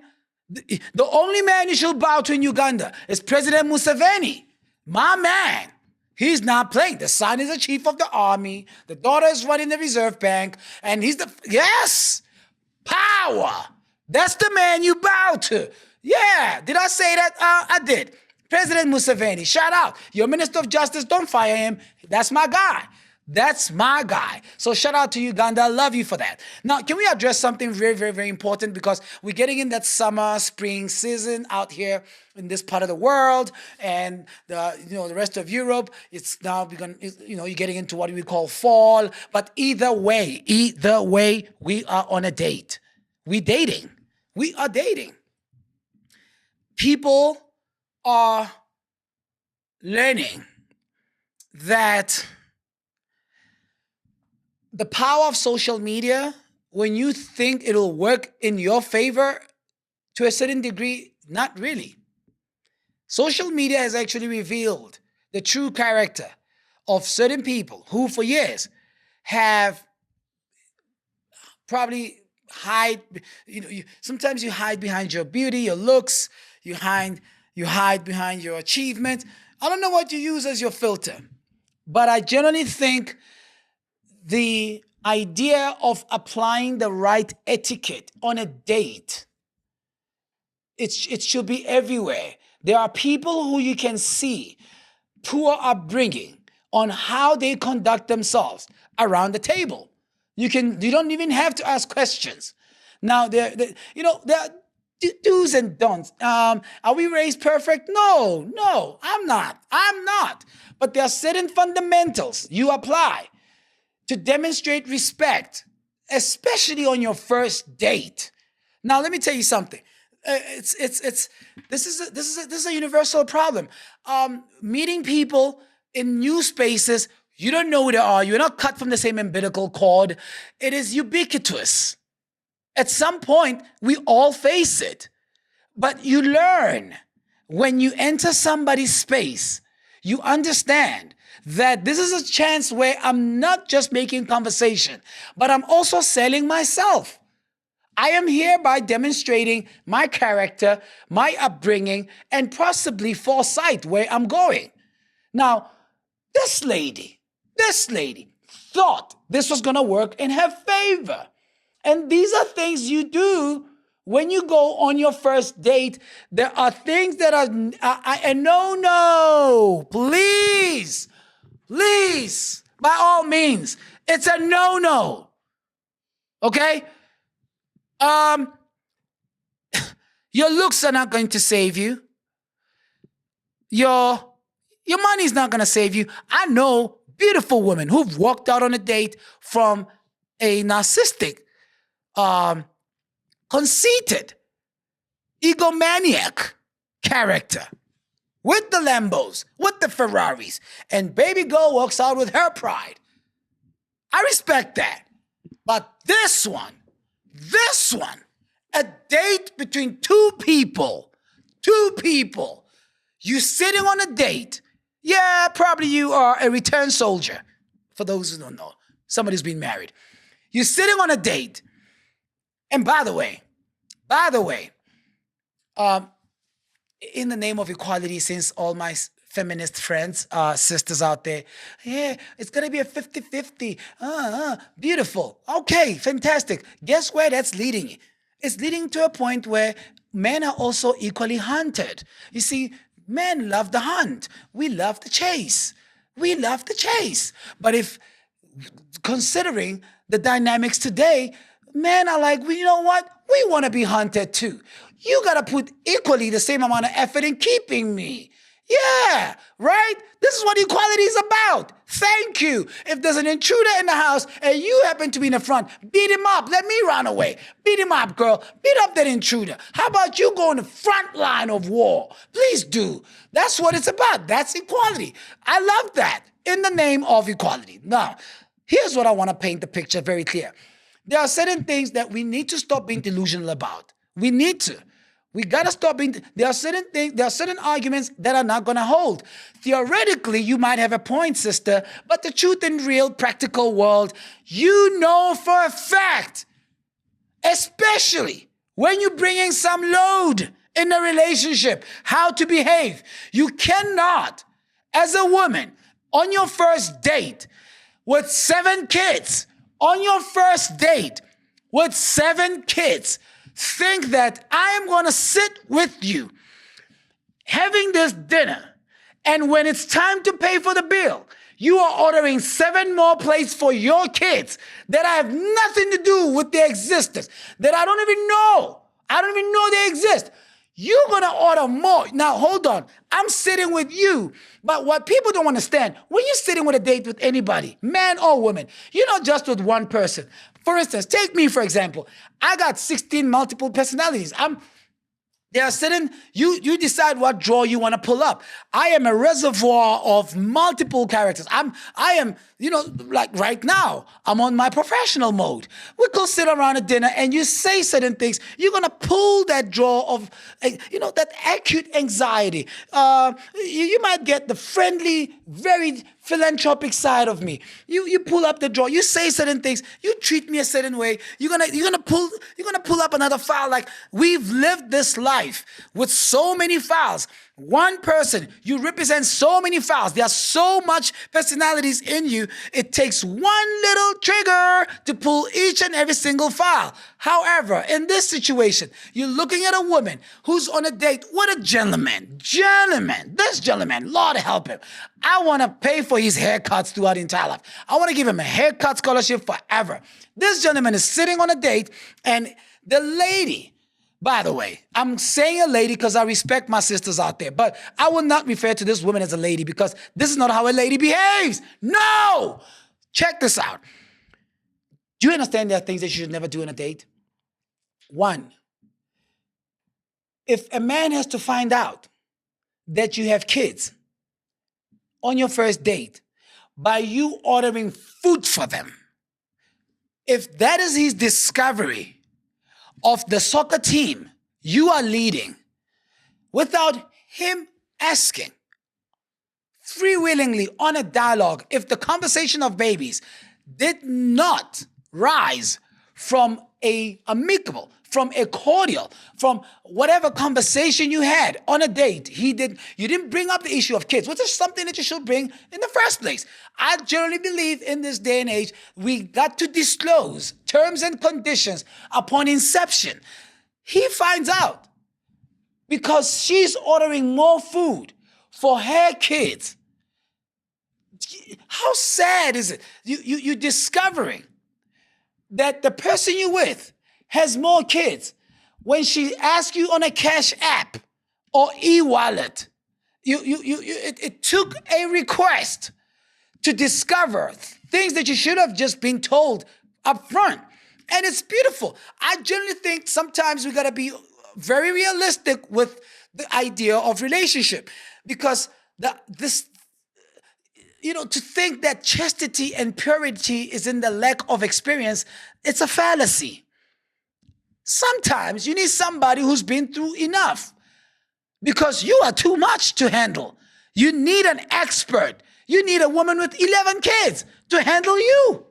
the only man you should bow to in Uganda is President Museveni. My man. He's not playing. The son is the chief of the army. The daughter is running the reserve bank. And he's yes, power. That's the man you bow to. Yeah, did I say that? I did. President Museveni, shout out. Your Minister of Justice, don't fire him. That's my guy. That's my guy. So shout out to Uganda. I love you for that. Now, can we address something very, very, very important? Because we're getting in that summer, spring season out here in this part of the world, and the rest of Europe. It's now begun. You're getting into what we call fall. But either way, we are on a date. We're dating. We are dating. People are learning that the power of social media, when you think it'll work in your favor to a certain degree, not really. Social media has actually revealed the true character of certain people who for years have probably sometimes you hide behind your beauty, your looks, you hide behind your achievement. I don't know what you use as your filter, but I generally think the idea of applying the right etiquette on a date, it should be everywhere. There are people who you can see poor upbringing on how they conduct themselves around the table. You don't even have to ask questions. Now there are do's and don'ts. Are we raised perfect? No, I'm not. But there are certain fundamentals you apply to demonstrate respect, especially on your first date. Now, let me tell you something. This is a universal problem. Meeting people in new spaces, you don't know who they are. You're not cut from the same umbilical cord. It is ubiquitous. At some point, we all face it. But you learn when you enter somebody's space, you understand that this is a chance where I'm not just making conversation, but I'm also selling myself. I am hereby demonstrating my character, my upbringing, and possibly foresight where I'm going. Now, this lady thought this was going to work in her favor. And these are things you do when you go on your first date. There are things that are no, please, by all means, it's a no. Okay? Your looks are not going to save you. Your money's not going to save you. I know beautiful women who've walked out on a date from a narcissistic, conceited, egomaniac character with the Lambos, with the Ferraris, and baby girl walks out with her pride. I respect that. But this one, a date between two people, you sitting on a date. Yeah, probably you are a return soldier. For those who don't know, somebody's been married. You're sitting on a date. And by the way, in the name of equality, since all my feminist friends, sisters out there. Yeah, it's going to be a 50-50. Beautiful. Okay, fantastic. Guess where that's leading? It's leading to a point where men are also equally hunted. You see, men love the hunt. We love the chase. We love the chase. But if, considering the dynamics today, men are like, well, you know what? We want to be hunted too. You got to put equally the same amount of effort in keeping me. Yeah, right? This is what equality is about. Thank you. If there's an intruder in the house and you happen to be in the front, beat him up. Let me run away. Beat him up, girl. Beat up that intruder. How about you go in the front line of war? Please do. That's what it's about. That's equality. I love that in the name of equality. Now, here's what I want to paint the picture very clear. There are certain things that we need to stop being delusional about. We need to. We got to stop being, there are certain things, there are certain arguments that are not going to hold. Theoretically, you might have a point, sister, but the truth in real practical world, you know for a fact, especially when you bring in some load in a relationship, how to behave. You cannot, as a woman, on your first date with 7 kids, on your first date with 7 kids, think that I am going to sit with you having this dinner, and when it's time to pay for the bill, you are ordering 7 more plates for your kids that I have nothing to do with their existence, that I don't even know. I don't even know they exist. You're going to order more. Now, hold on. I'm sitting with you. But what people don't understand, when you're sitting with a date with anybody, man or woman, you're not just with one person. For instance, take me, for example. I got 16 multiple personalities. There are certain, you decide what drawer you want to pull up. I am a reservoir of multiple characters. I am, like right now, I'm on my professional mode. We could sit around a dinner and you say certain things. You're going to pull that drawer of, that acute anxiety. You might get the friendly, very philanthropic side of me. You pull up the drawer. You say certain things. You treat me a certain way. You're gonna pull up another file. Like, we've lived this life with so many files. One person, you represent so many files. There's so much personalities in you. It takes one little trigger to pull each and every single file. However, in this situation, you're looking at a woman who's on a date with a gentleman. This gentleman, Lord help him. I want to pay for his haircuts throughout his entire life. I want to give him a haircut scholarship forever. This gentleman is sitting on a date, and the lady, by the way, I'm saying a lady because I respect my sisters out there, but I will not refer to this woman as a lady because this is not how a lady behaves. No! Check this out. Do you understand there are things that you should never do on a date? 1, if a man has to find out that you have kids on your first date by you ordering food for them, if that is his discovery of the soccer team you are leading without him asking, freewillingly on a dialogue, if the conversation of babies did not rise from a amicable, from a cordial, from whatever conversation you had on a date, you didn't bring up the issue of kids, which is something that you should bring in the first place. I generally believe in this day and age, we got to disclose terms and conditions upon inception. He finds out because she's ordering more food for her kids. How sad is it? You're discovering that the person you're with has more kids. When she asks you on a cash app or e-wallet, it took a request to discover things that you should have just been told up front. And it's beautiful. I generally think sometimes we got to be very realistic with the idea of relationship, because to think that chastity and purity is in the lack of experience, it's a fallacy. Sometimes you need somebody who's been through enough, because you are too much to handle. You need an expert. You need a woman with 11 kids to handle you.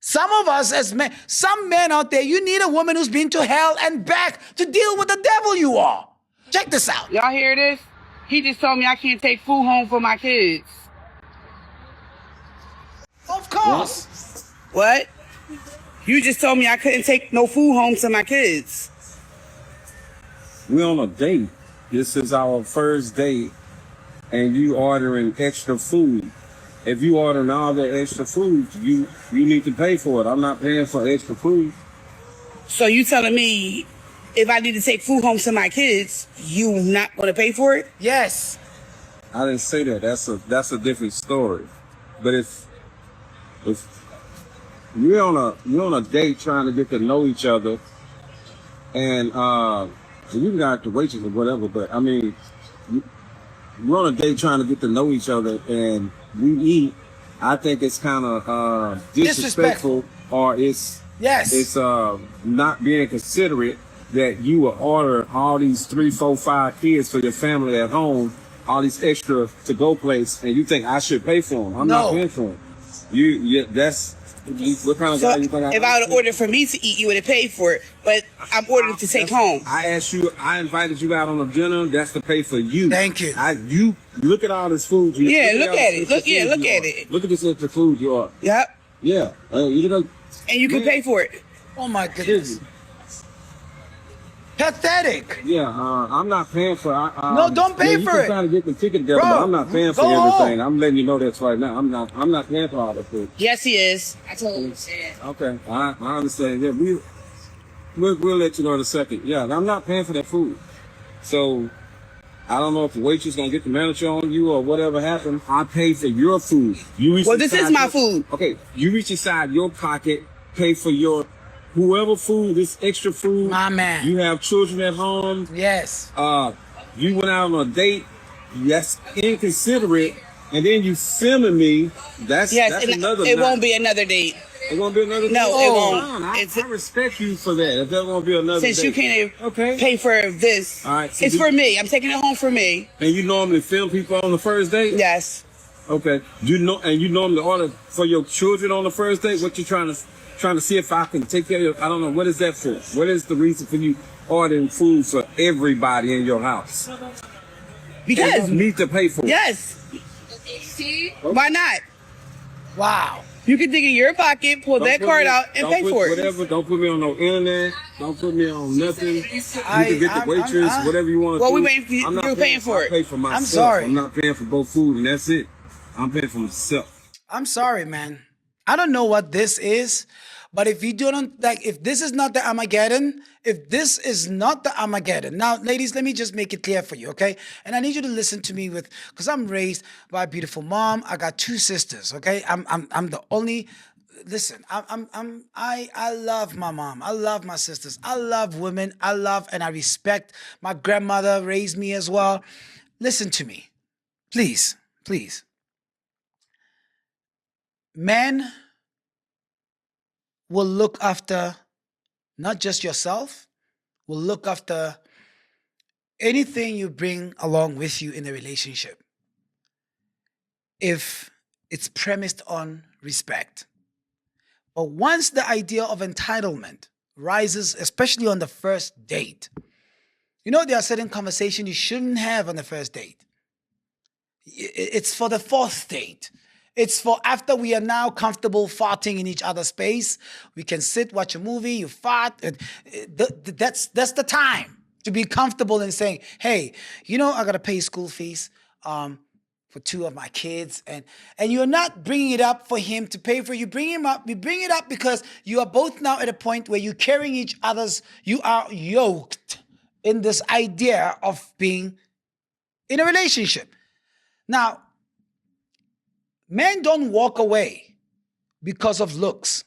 Some of us as men, some men out there, you need a woman who's been to hell and back to deal with the devil you are. Check this out. Y'all hear this? He just told me I can't take food home for my kids. Of course. What? You just told me I couldn't take no food home to my kids. We're on a date. This is our first date, and you ordering extra food. If you ordering all that extra food, you need to pay for it. I'm not paying for extra food. So you telling me if I need to take food home to my kids, you not going to pay for it? Yes. I didn't say that. That's a different story. But if you're on a date trying to get to know each other, and you got the waitress or whatever, but I mean, we're on a date trying to get to know each other, and we eat. I think it's kind of disrespectful, or it's not being considerate that you will order all these 3, 4, 5 kids for your family at home, all these extra to-go plates, and you think I should pay for them. I'm not paying for them. What kind of guy you think if I would have ordered for me to eat, you would have paid for it, but I'm ordering to take home. I invited you out on a dinner. That's to pay for you. Thank you. You look at all this food. Look at it. Look at it. Look at this extra food you are. Yep. Yeah. And you can pay for it. Oh my goodness. Pathetic. Yeah, I'm not paying for it. No, don't pay for it. You trying to get the ticket together, Bro, but I'm not paying for go everything. home. I'm letting you know that's right now. I'm not paying for all the food. Yes, he is. I told him. Okay, I understand. Yeah, we'll let you know in a second. Yeah, I'm not paying for that food. So I don't know if the waitress gonna get the manager on you or whatever happened. I pay for your food. This is my food. Okay, you reach inside your pocket, pay for your whoever food, this extra food. My man. You have children at home. Yes. You went out on a date. That's inconsiderate. And then you filming me. That's another. It won't be another date. It won't be another date. No, it won't. I respect you for that. If there won't be another Since date. you can't pay for this, all right, so it's for me. I'm taking it home for me. And you normally film people on the first date? Yes. Okay. You normally order for your children on the first date? What you trying to see if I can take care of you? I don't know. What is that for? What is the reason for you ordering food for everybody in your house? Because you need to pay for it. Yes. Okay. Why not? Wow. You can dig in your pocket, pull that card out, and pay for it. Whatever. Don't put me on no internet. Don't put me on nothing. You can get the waitress, whatever you want to do. Well, we waiting for you. You're paying for it. I pay for myself. I'm sorry. I'm not paying for both food, and that's it. I'm paying for myself. I'm sorry, man. I don't know what this is, but if you don't if this is not the Armageddon, now, ladies, let me just make it clear for you, okay? And I need you to listen to me because I'm raised by a beautiful mom. I got 2 sisters, okay? I'm the only. Listen, I love my mom. I love my sisters. I love women. I love and I respect. My grandmother raised me as well. Listen to me, please. Men will look after not just yourself, will look after anything you bring along with you in a relationship if it's premised on respect. But once the idea of entitlement rises, especially on the first date, there are certain conversations you shouldn't have on the first date. It's for the 4th date. It's for after we are now comfortable farting in each other's space. We can sit, watch a movie, you fart. That's the time to be comfortable in saying, hey, I got to pay school fees for 2 of my kids. And you're not bringing it up for him to pay for. You bring it up because you are both now at a point where you're carrying each other's, you are yoked in this idea of being in a relationship. Now, men don't walk away because of looks.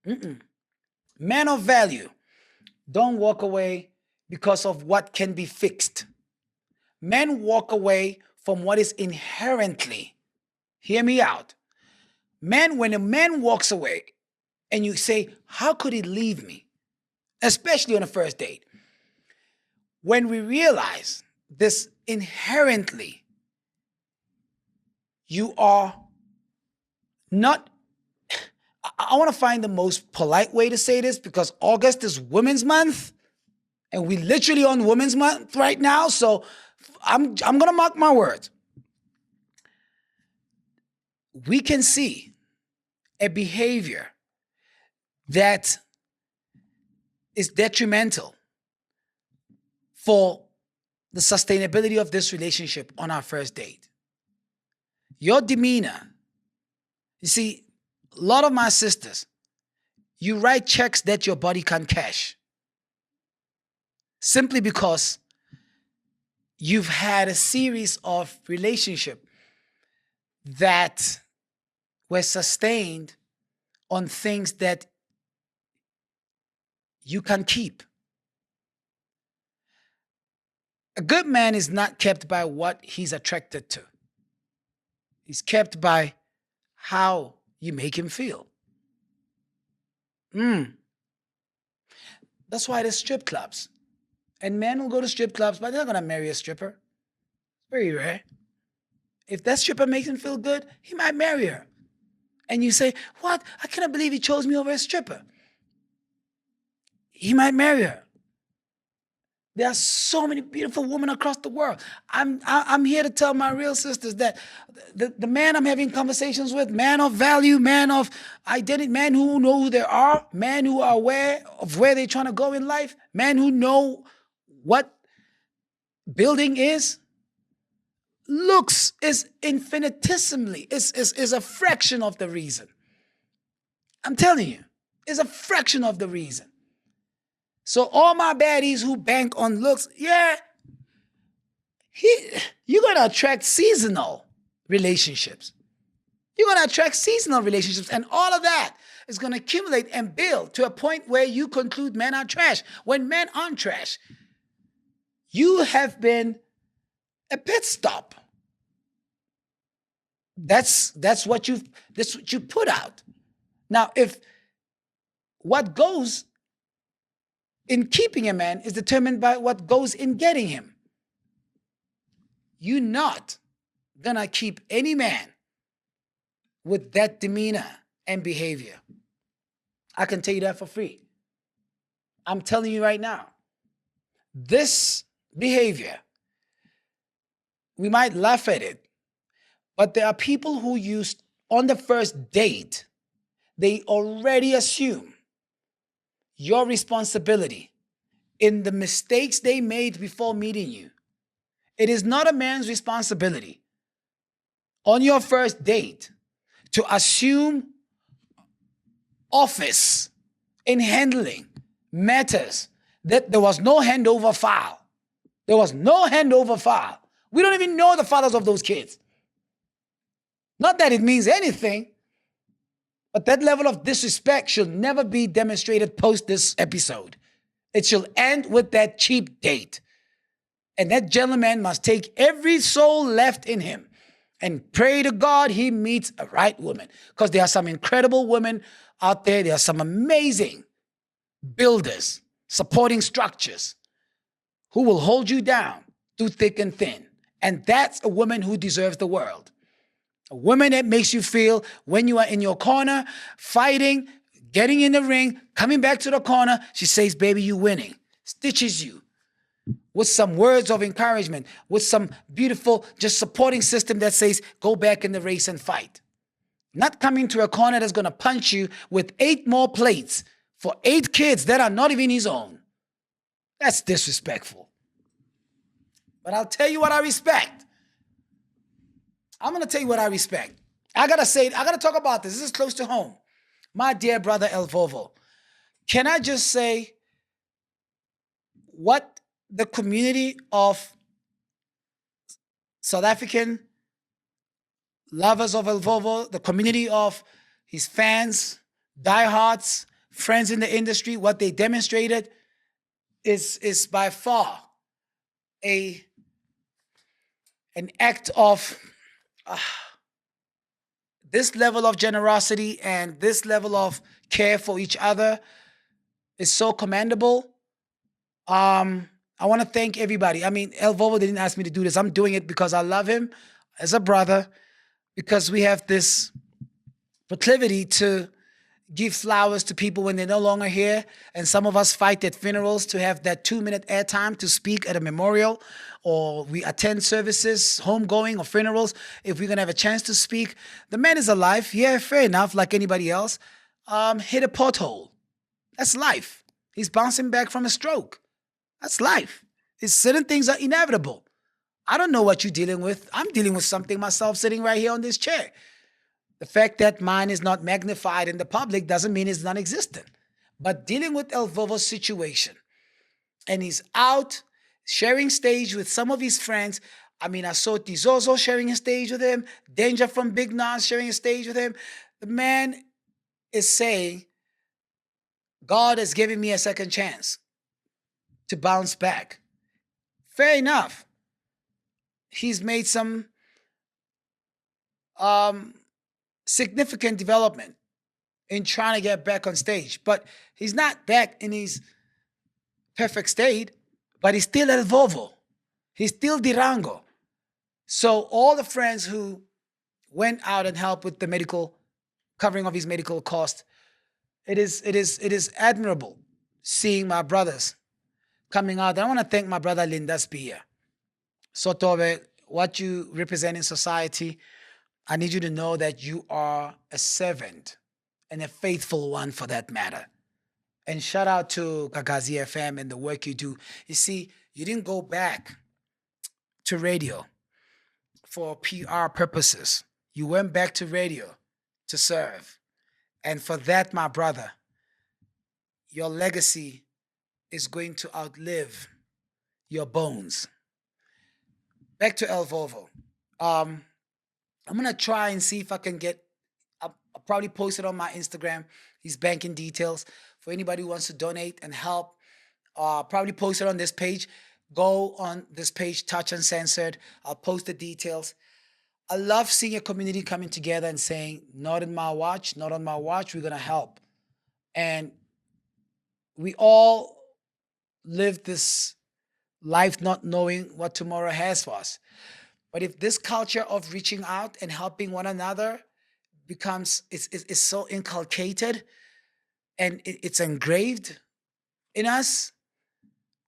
Men of value don't walk away because of what can be fixed. Men walk away from what is inherently, hear me out. When a man walks away and you say, how could he leave me? Especially on a first date. When we realize this inherently, you are not, I want to find the most polite way to say this because August is Women's Month and we literally on Women's Month right now. So I'm going to mark my words. We can see a behavior that is detrimental for the sustainability of this relationship on our first date. Your demeanor. You see, a lot of my sisters, you write checks that your body can't cash simply because you've had a series of relationships that were sustained on things that you can keep. A good man is not kept by what he's attracted to. He's kept by how you make him feel. That's why there's strip clubs. And men will go to strip clubs, but they're not going to marry a stripper. Very rare. If that stripper makes him feel good, he might marry her. And you say, what? I cannot believe he chose me over a stripper. He might marry her. There are so many beautiful women across the world. I'm here to tell my real sisters that the man I'm having conversations with, man of value, man of identity, man who know who they are, man who are aware of where they're trying to go in life, man who know what building is, looks is infinitesimally, is a fraction of the reason. I'm telling you, it's a fraction of the reason. So all my baddies who bank on looks, you're going to attract seasonal relationships. You're going to attract seasonal relationships, and all of that is going to accumulate and build to a point where you conclude men are trash. When men aren't trash, you have been a pit stop. That's what you put out. Now, if what goes in keeping a man is determined by what goes in getting him, you're not gonna keep any man with that demeanor and behavior. I can tell you that for free. I'm telling you right now, this behavior, we might laugh at it, but there are people who use on the first date, they already assume your responsibility in the mistakes they made before meeting you. It is not a man's responsibility on your first date to assume office in handling matters that there was no handover file. There was no handover file. We don't even know the fathers of those kids. Not that it means anything, but that level of disrespect should never be demonstrated post this episode. It shall end with that cheap date. And that gentleman must take every soul left in him and pray to God he meets a right woman. Because there are some incredible women out there. There are some amazing builders, supporting structures who will hold you down through thick and thin. And that's a woman who deserves the world. A woman that makes you feel when you are in your corner, fighting, getting in the ring, coming back to the corner, she says, baby, you winning. Stitches you with some words of encouragement, with some beautiful, just supporting system that says, go back in the race and fight. Not coming to a corner that's going to punch you with 8 more plates for 8 kids that are not even his own. That's disrespectful. But I'll tell you what I respect. I'm going to tell you what I respect. I got to talk about this. This is close to home. My dear brother El Vovo, can I just say what the community of South African lovers of El Vovo, the community of his fans, diehards, friends in the industry, what they demonstrated is by far an act of this level of generosity and this level of care for each other is so commendable. I want to thank everybody. I mean, El Vovo didn't ask me to do this. I'm doing it because I love him as a brother, because we have this proclivity to give flowers to people when they're no longer here. And some of us fight at funerals to have that 2-minute airtime to speak at a memorial, or we attend services, homegoing or funerals, if we're going to have a chance to speak. The man is alive. Yeah, fair enough, like anybody else. Hit a pothole. That's life. He's bouncing back from a stroke. That's life. Certain things are inevitable. I don't know what you're dealing with. I'm dealing with something myself sitting right here on this chair. The fact that mine is not magnified in the public doesn't mean it's non-existent. But dealing with El Vovo's situation, and he's out sharing stage with some of his friends. I mean, I saw Tizozo sharing a stage with him, Danger from Big Nas sharing a stage with him. The man is saying, God has given me a second chance to bounce back. Fair enough. He's made some significant development in trying to get back on stage, but he's not back in his perfect state, but he's still El Vovo. He's still Dirango. So all the friends who went out and helped with the medical covering of his medical cost, it is admirable seeing my brothers coming out. I want to thank my brother Linda Spear. Sotobe, what you represent in society, I need you to know that you are a servant and a faithful one for that matter. And shout out to Gagazi FM and the work you do. You see, you didn't go back to radio for PR purposes. You went back to radio to serve. And for that, my brother, your legacy is going to outlive your bones. Back to El Vovo. I'm going to try and see if I can get, I'll probably post it on my Instagram, his banking details. For anybody who wants to donate and help, probably post it on this page. Go on this page, Touch Uncensored. I'll post the details. I love seeing a community coming together and saying, not in my watch, not on my watch, we're going to help. And we all live this life not knowing what tomorrow has for us. But if this culture of reaching out and helping one another becomes, it's so inculcated and it's engraved in us,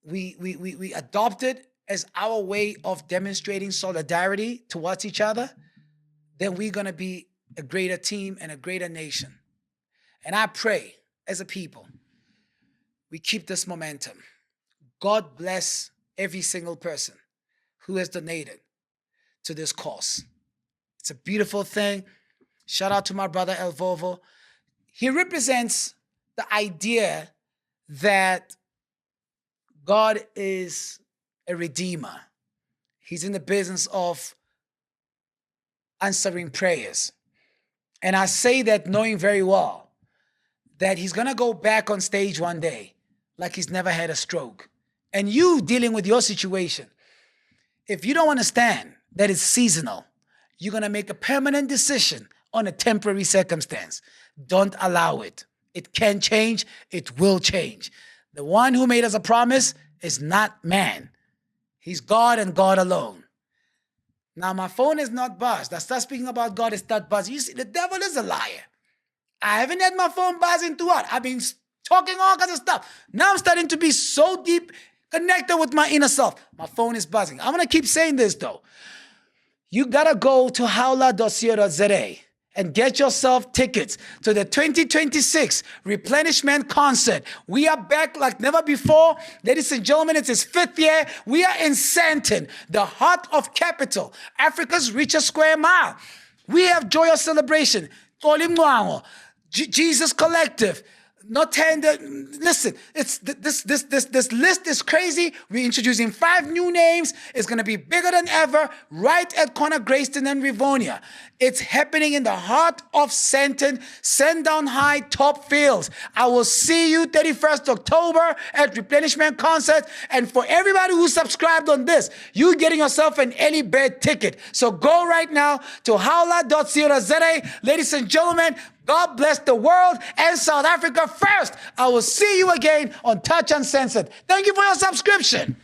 we adopt it as our way of demonstrating solidarity towards each other, then we're going to be a greater team and a greater nation. And I pray, as a people, we keep this momentum. God bless every single person who has donated to this cause. It's a beautiful thing. Shout out to my brother El Vovo. He represents the idea that God is a redeemer. He's in the business of answering prayers. And I say that knowing very well that he's going to go back on stage one day like he's never had a stroke. And you dealing with your situation, if you don't understand that it's seasonal, you're going to make a permanent decision on a temporary circumstance. Don't allow it. It can change. It will change. The one who made us a promise is not man. He's God and God alone. Now, my phone is not buzzed. I start speaking about God, it's not buzzed. You see, the devil is a liar. I haven't had my phone buzzing to what? I've been talking all kinds of stuff. Now I'm starting to be so deep connected with my inner self. My phone is buzzing. I'm going to keep saying this, though. You got to go to haula.co.za and get yourself tickets to the 2026 Replenishment Concert. We are back like never before. Ladies and gentlemen, it's its 5th year. We are in Sandton, the heart of capital, Africa's richest square mile. We have joyous celebration. Jesus Collective. Not tender. Listen, it's this list is crazy. We're introducing 5 new names. It's gonna be bigger than ever, right at corner Grayston and Rivonia. It's happening in the heart of Sandton, Sandown High Top Fields. I will see you 31st October at Replenishment Concert. And for everybody who subscribed on this, you're getting yourself an early bird ticket. So go right now to haula.co.za. Ladies and gentlemen, God bless the world and South Africa first. I will see you again on Touch Uncensored. Thank you for your subscription.